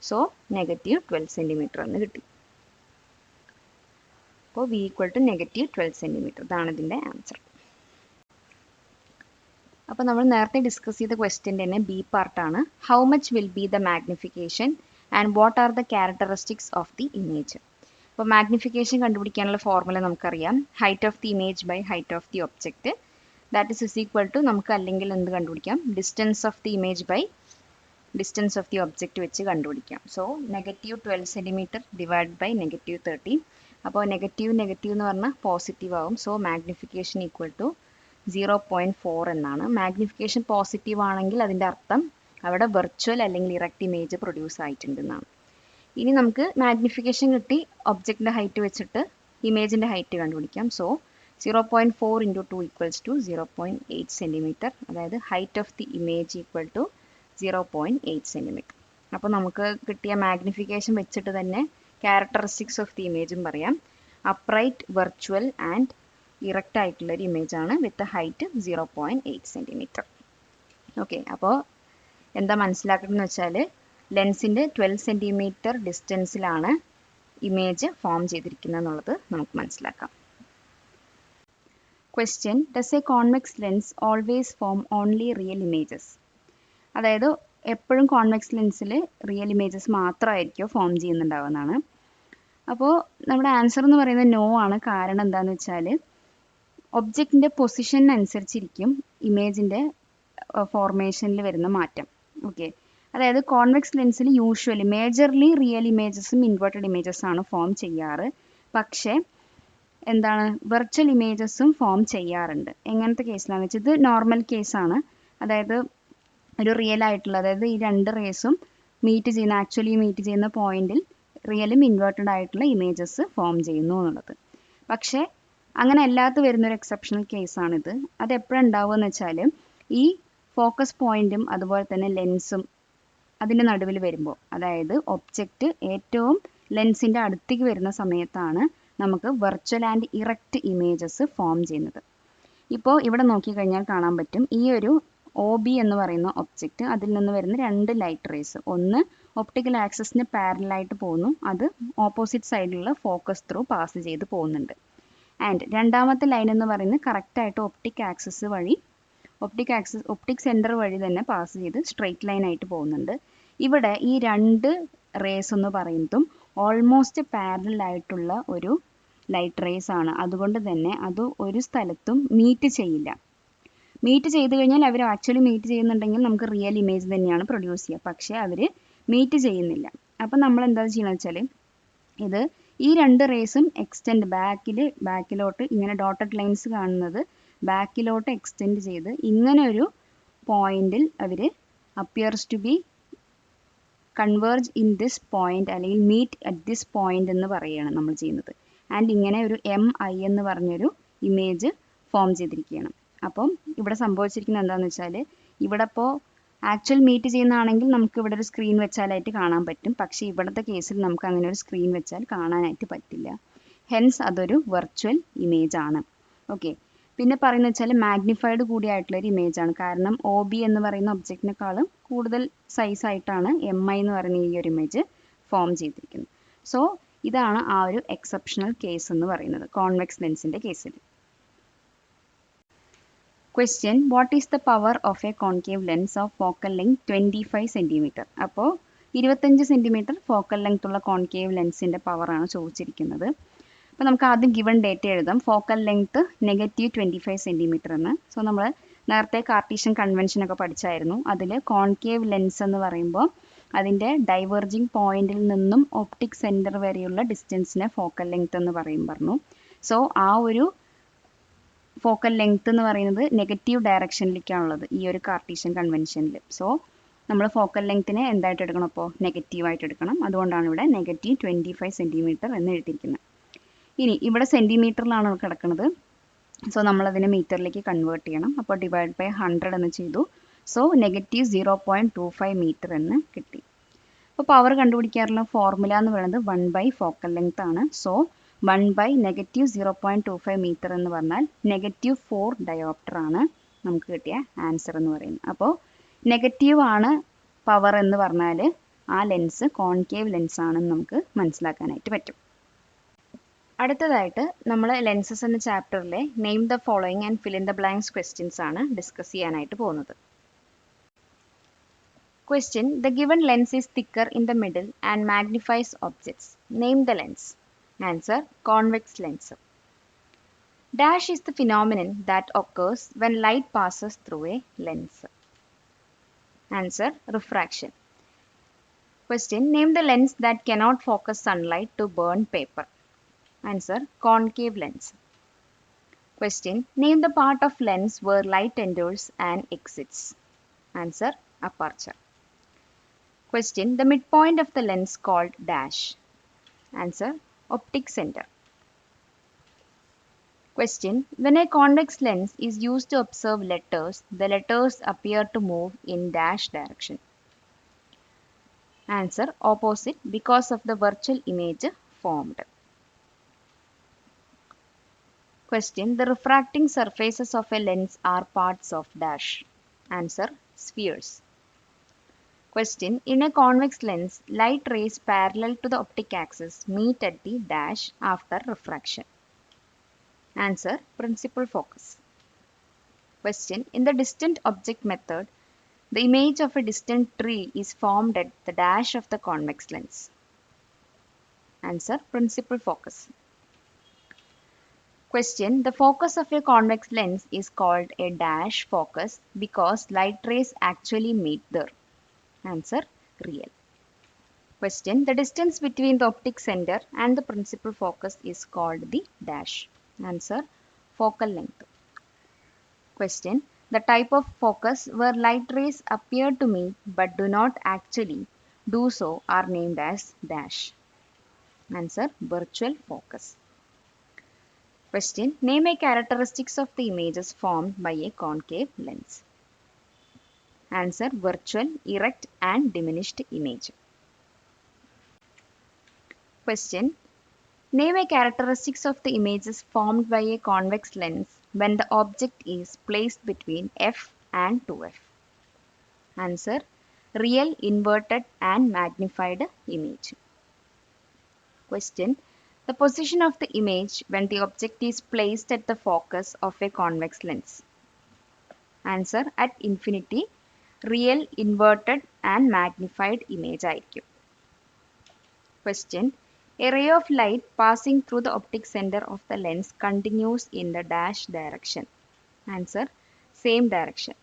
സോ -12 സെൻറ്റിമീറ്റർ എന്ന് കിട്ടി. അപ്പോൾ വി ഈക്വൽ ടു -12 സെൻറ്റിമീറ്റർ, ഇതാണ് ഇതിൻ്റെ ആൻസർ. അപ്പോൾ നമ്മൾ നേരത്തെ ഡിസ്കസ് ചെയ്ത ക്വസ്റ്റ്യൻ്റെ തന്നെ ബി പാർട്ടാണ്. How much will be the magnification and what are the characteristics of the image. അപ്പോൾ മാഗ്നിഫിക്കേഷൻ കണ്ടുപിടിക്കാനുള്ള ഫോർമുല നമുക്കറിയാം, height of the image by height of the object, that is equal to നമുക്ക് അല്ലെങ്കിൽ എന്ത് കണ്ടുപിടിക്കാം, distance of the image by distance of the object വെച്ച് കണ്ടുപിടിക്കാം. So -12 centimetre divide by -13. അപ്പോൾ നെഗറ്റീവ് എന്ന് പറഞ്ഞാൽ പോസിറ്റീവ് ആവും. സോ മാഗ്നിഫിക്കേഷൻ ഈക്വൽ ടു 0.4 എന്നാണ്. മാഗ്നിഫിക്കേഷൻ പോസിറ്റീവ് ആണെങ്കിൽ അതിൻ്റെ അർത്ഥം അവിടെ വെർച്വൽ അല്ലെങ്കിൽ ഇറക്റ്റ് ഇമേജ് പ്രൊഡ്യൂസ് ആയിട്ടുണ്ടെന്നാണ്. ഇനി നമുക്ക് മാഗ്നിഫിക്കേഷൻ കിട്ടി, ഒബ്ജക്റ്റിൻ്റെ ഹൈറ്റ് വെച്ചിട്ട് ഇമേജിൻ്റെ ഹൈറ്റ് കണ്ടുപിടിക്കാം. സോ 0.4 × 2 = 0.8 സെൻറ്റിമീറ്റർ, അതായത് height of the image equal to 0.8 centimetre. അപ്പോൾ നമുക്ക് കിട്ടിയ മാഗ്നിഫിക്കേഷൻ വെച്ചിട്ട് തന്നെ ക്യാരക്ടറിസ്റ്റിക്സ് ഓഫ് ദി ഇമേജും പറയാം. അപ്രൈറ്റ്, വെർച്വൽ ആൻഡ് ഇറക്റ്റ് ആയിട്ടുള്ള ഒരു ഇമേജ് ആണ് വിത്ത് ഹൈറ്റ് 0.8 സെൻറ്റിമീറ്റർ. ഓക്കെ, അപ്പോൾ എന്താ മനസ്സിലാക്കണമെന്ന് വെച്ചാൽ ലെൻസിൻ്റെ 12 സെൻറ്റിമീറ്റർ ഡിസ്റ്റൻസിലാണ് ഇമേജ് ഫോം ചെയ്തിരിക്കുന്നത് എന്നുള്ളത് നമുക്ക് മനസ്സിലാക്കാം. Question, does A convex lens always form only real images? അതായത് എപ്പോഴും കോൺവെക്സ് ലെൻസിൽ റിയൽ ഇമേജസ് മാത്രമായിരിക്കും ഫോം ചെയ്യുന്നുണ്ടാവുന്നതാണ്. അപ്പോൾ നമ്മുടെ ആൻസർ എന്ന് പറയുന്നത് നോ ആണ്. കാരണം എന്താണെന്ന് വെച്ചാൽ ഒബ്ജക്റ്റിൻ്റെ പൊസിഷനനുസരിച്ചിരിക്കും ഇമേജിൻ്റെ ഫോർമേഷനിൽ വരുന്ന മാറ്റം. ഓക്കെ, അതായത് കോൺവെക്സ് ലെൻസിൽ യൂഷ്വലി മേജർലി റിയൽ ഇമേജസും ഇൻവേർട്ടഡ് ഇമേജസ് ആണ് ഫോം ചെയ്യാറ്. പക്ഷേ എന്താണ്, വെർച്വൽ ഇമേജസും ഫോം ചെയ്യാറുണ്ട്. എങ്ങനത്തെ കേസിലാണെന്ന് വെച്ചാൽ ഇത് നോർമൽ കേസാണ്. അതായത് ഒരു റിയൽ ആയിട്ടുള്ള, അതായത് ഈ രണ്ട് റേസും ആക്ച്വലി മീറ്റ് ചെയ്യുന്ന പോയിന്റിൽ റിയലും ഇൻവേർട്ടഡ് ആയിട്ടുള്ള ഇമേജസ് ഫോം ചെയ്യുന്നു എന്നുള്ളത്. പക്ഷേ അങ്ങനെ അല്ലാത്ത വരുന്നൊരു എക്സെപ്ഷണൽ കേസാണിത്. അത് എപ്പോഴും ഉണ്ടാവുക എന്ന് വെച്ചാൽ ഈ ഫോക്കസ് പോയിന്റും അതുപോലെ തന്നെ ലെൻസും അതിൻ്റെ നടുവിൽ വരുമ്പോൾ, അതായത് ഒബ്ജക്റ്റ് ഏറ്റവും ലെൻസിൻ്റെ അടുത്തേക്ക് വരുന്ന സമയത്താണ് നമുക്ക് virtual and erect images form ചെയ്യുന്നത്. ഇപ്പോൾ ഇവിടെ നോക്കിക്കഴിഞ്ഞാൽ കാണാൻ പറ്റും, ഈ ഒരു OB എന്ന് പറയുന്ന ഒബ്ജക്റ്റ്, അതിൽ നിന്ന് വരുന്ന രണ്ട് ലൈറ്റ് റേസ്, ഒന്ന് ഒപ്റ്റിക്കൽ ആക്സിസിന് പാരലായിട്ട് പോകുന്നു, അത് ഓപ്പോസിറ്റ് സൈഡിലുള്ള ഫോക്കസ് ത്രൂ പാസ് ചെയ്ത് പോകുന്നുണ്ട്. ആൻഡ് രണ്ടാമത്തെ ലൈൻ എന്ന് പറയുന്നത് കറക്റ്റായിട്ട് ഒപ്റ്റിക് സെൻറ്റർ വഴി തന്നെ പാസ് ചെയ്ത് സ്ട്രെയിറ്റ് ലൈൻ ആയിട്ട് പോകുന്നുണ്ട്. ഇവിടെ ഈ രണ്ട് റേസ് എന്ന് പറയുന്നതും ഓൾമോസ്റ്റ് പാരലൽ ആയിട്ടുള്ള ഒരു ലൈറ്റ് റേസ് ആണ്. അതുകൊണ്ട് തന്നെ അത് ഒരു സ്ഥലത്തും മീറ്റ് ചെയ്യില്ല. മീറ്റ് ചെയ്ത് കഴിഞ്ഞാൽ അവർ ആക്ച്വലി മീറ്റ് ചെയ്യുന്നുണ്ടെങ്കിൽ നമുക്ക് റിയൽ ഇമേജ് തന്നെയാണ് പ്രൊഡ്യൂസ് ചെയ്യുക. പക്ഷേ അവർ മീറ്റ് ചെയ്യുന്നില്ല. അപ്പം നമ്മൾ എന്താ ചെയ്യണമെന്ന് വെച്ചാൽ ഇത് ഈ രണ്ട് റേസും എക്സ്റ്റെൻഡ് ബാക്കിലോട്ട് ഇങ്ങനെ ഡോട്ടഡ് ലൈൻസ് കാണുന്നത് ബാക്കിലോട്ട് എക്സ്റ്റെൻഡ് ചെയ്ത് ഇങ്ങനെ ഒരു പോയിന്റിൽ അവർ appears to be converge in this point അല്ലെങ്കിൽ മീറ്റ് അറ്റ് ദിസ് പോയിന്റ് എന്ന് പറയുകയാണ് നമ്മൾ ചെയ്യുന്നത്. ആൻഡ് ഇങ്ങനെ ഒരു MI എന്ന് പറഞ്ഞൊരു ഇമേജ് ഫോം ചെയ്തിരിക്കുകയാണ്. അപ്പം ഇവിടെ സംഭവിച്ചിരിക്കുന്നത് എന്താണെന്ന് വെച്ചാൽ ഇവിടെ ഇപ്പോൾ ആക്ച്വൽ മീറ്റ് ചെയ്യുന്നതാണെങ്കിൽ നമുക്ക് ഇവിടെ ഒരു സ്ക്രീൻ വെച്ചാലായിട്ട് കാണാൻ പറ്റും. പക്ഷേ ഇവിടുത്തെ കേസിൽ നമുക്ക് അങ്ങനെ ഒരു സ്ക്രീൻ വെച്ചാൽ കാണാനായിട്ട് പറ്റില്ല. ഹെൻസ് അതൊരു വെർച്വൽ ഇമേജ് ആണ്. ഓക്കെ, പിന്നെ പറയുന്നത് വെച്ചാൽ മാഗ്നിഫൈഡ് കൂടിയായിട്ടുള്ളൊരു ഇമേജ് ആണ്. കാരണം OB എന്ന് പറയുന്ന ഒബ്ജക്റ്റിനേക്കാളും കൂടുതൽ സൈസായിട്ടാണ് MI എന്ന് പറയുന്ന ഈ ഒരു ഇമേജ് ഫോം ചെയ്തിരിക്കുന്നത്. സോ ഇതാണ് ആ ഒരു എക്സെപ്ഷണൽ കേസ് എന്ന് പറയുന്നത് കോൺവെക്സ് ലെൻസിൻ്റെ കേസിൽ. Question, what is the power of a concave lens of focal length 25 cm? അപ്പോൾ 25 സെൻറ്റിമീറ്റർ ഫോക്കൽ ലെങ്ത് ഉള്ള കോൺകേവ് ലെൻസിൻ്റെ പവറാണ് ചോദിച്ചിരിക്കുന്നത്. അപ്പോൾ നമുക്ക് ആദ്യം ഗിവൺ ഡേറ്റ എഴുതാം. ഫോക്കൽ ലെങ്ത് -25 സെൻറ്റിമീറ്റർ എന്ന്. സോ നമ്മൾ നേരത്തെ കാർട്ടീഷ്യൻ കൺവെൻഷനൊക്കെ പഠിച്ചായിരുന്നു. അതിൽ കോൺകേവ് ലെൻസ് എന്ന് പറയുമ്പോൾ അതിൻ്റെ ഡൈവേർജിങ് പോയിന്റിൽ നിന്നും ഒപ്റ്റിക് സെൻറ്റർ വരെയുള്ള ഡിസ്റ്റൻസിനെ ഫോക്കൽ ലെങ്ത് എന്ന് പറഞ്ഞു. സോ ആ ഒരു ഫോക്കൽ ലെങ്ത് എന്ന് പറയുന്നത് നെഗറ്റീവ് ഡയറക്ഷനിലേക്കാണുള്ളത് ഈ ഒരു കാർട്ടീഷ്യൻ കൺവെൻഷനിൽ. സോ നമ്മൾ ഫോക്കൽ ലെങ്ത്തിനെ എന്തായിട്ട് എടുക്കണം, അപ്പോൾ നെഗറ്റീവായിട്ട് എടുക്കണം. അതുകൊണ്ടാണ് ഇവിടെ -25 സെൻറ്റിമീറ്റർ എന്ന് എഴുതിയിരിക്കുന്നത്. ഇനി ഇവിടെ സെൻറ്റിമീറ്ററിലാണ് കിടക്കുന്നത്. സോ നമ്മളതിനെ മീറ്ററിലേക്ക് കൺവേർട്ട് ചെയ്യണം. അപ്പോൾ ഡിവൈഡ് ബൈ 100 എന്ന് ചെയ്തു. സോ -0.25 മീറ്റർ എന്ന് കിട്ടി. അപ്പോൾ പവർ കണ്ടുപിടിക്കാറുള്ള ഫോർമുല എന്ന് പറയുന്നത് 1/ഫോക്കൽ ലെങ്ത് ആണ്. സോ 1 by -0.25 മീറ്റർ എന്ന് പറഞ്ഞാൽ -4 ഡയോപ്റ്റർ ആണ് നമുക്ക് കിട്ടിയ ആൻസർ എന്ന് പറയുന്നത്. അപ്പോൾ നെഗറ്റീവ് ആണ് പവർ എന്ന് പറഞ്ഞാൽ ആ ലെൻസ് കോൺകേവ് ലെൻസ് ആണെന്ന് നമുക്ക് മനസ്സിലാക്കാനായിട്ട് പറ്റും. അടുത്തതായിട്ട് നമ്മൾ ലെൻസസ് എന്ന ചാപ്റ്ററിലെ name the following and fill in the blanks questions ആണ് ഡിസ്കസ് ചെയ്യാനായിട്ട് പോകുന്നത്. Question: The given lens is thicker in the middle and magnifies objects. Name the lens. Answer: convex lens. Dash is the phenomenon that occurs when light passes through a lens. Answer: refraction. Question: Name the lens that cannot focus sunlight to burn paper. Answer: concave lens. Question: Name the part of lens where light enters and exits. Answer: aperture. Question: The midpoint of the lens called dash. Answer: optic center. Question: When a convex lens is used to observe letters, the letters appear to move in dash direction. Answer: opposite, because of the virtual image formed. Question: The refracting surfaces of a lens are parts of dash. Answer: spheres. Question: In a convex lens, light rays parallel to the optic axis meet at the dash after refraction. Answer: principal focus. Question: In the distant object method, the image of a distant tree is formed at the dash of the convex lens. Answer: principal focus. Question: The focus of a convex lens is called a dash focus because light rays actually meet there. Answer: real. Question: The distance between the optic center and the principal focus is called the dash. Answer: focal length. Question: The type of focus where light rays appear to meet but do not actually do so are named as dash. Answer: virtual focus. Question: Name a characteristics of the images formed by a concave lens. Answer: virtual, erect and diminished image. Question: Name a characteristics of the images formed by a convex lens when the object is placed between f and 2f. Answer: real, inverted and magnified image. Question: The position of the image when the object is placed at the focus of a convex lens. Answer: at infinity, real, inverted and magnified image ആയിരിക്കും. Question: A ray of light passing through the optic center of the lens continues in the dash direction. Answer: same direction.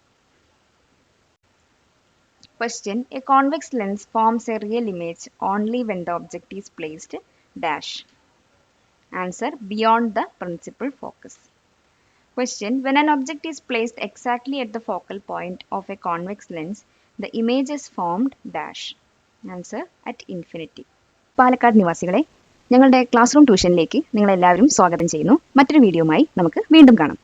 Question: A convex lens forms a real image only when the object is placed dash. Answer: beyond the principal focus. Question: When an object is placed exactly at the focal point of a convex lens, the image is formed dash. Answer: at infinity. Palakkad നിവാസികളെ, ഞങ്ങളുടെ class room ട്യൂഷനിലേക്ക് നിങ്ങളെല്ലാവരും സ്വാഗതം ചെയ്യുന്നു. മറ്റൊരു വീഡിയോയുമായി നമുക്ക് വീണ്ടും കാണാം.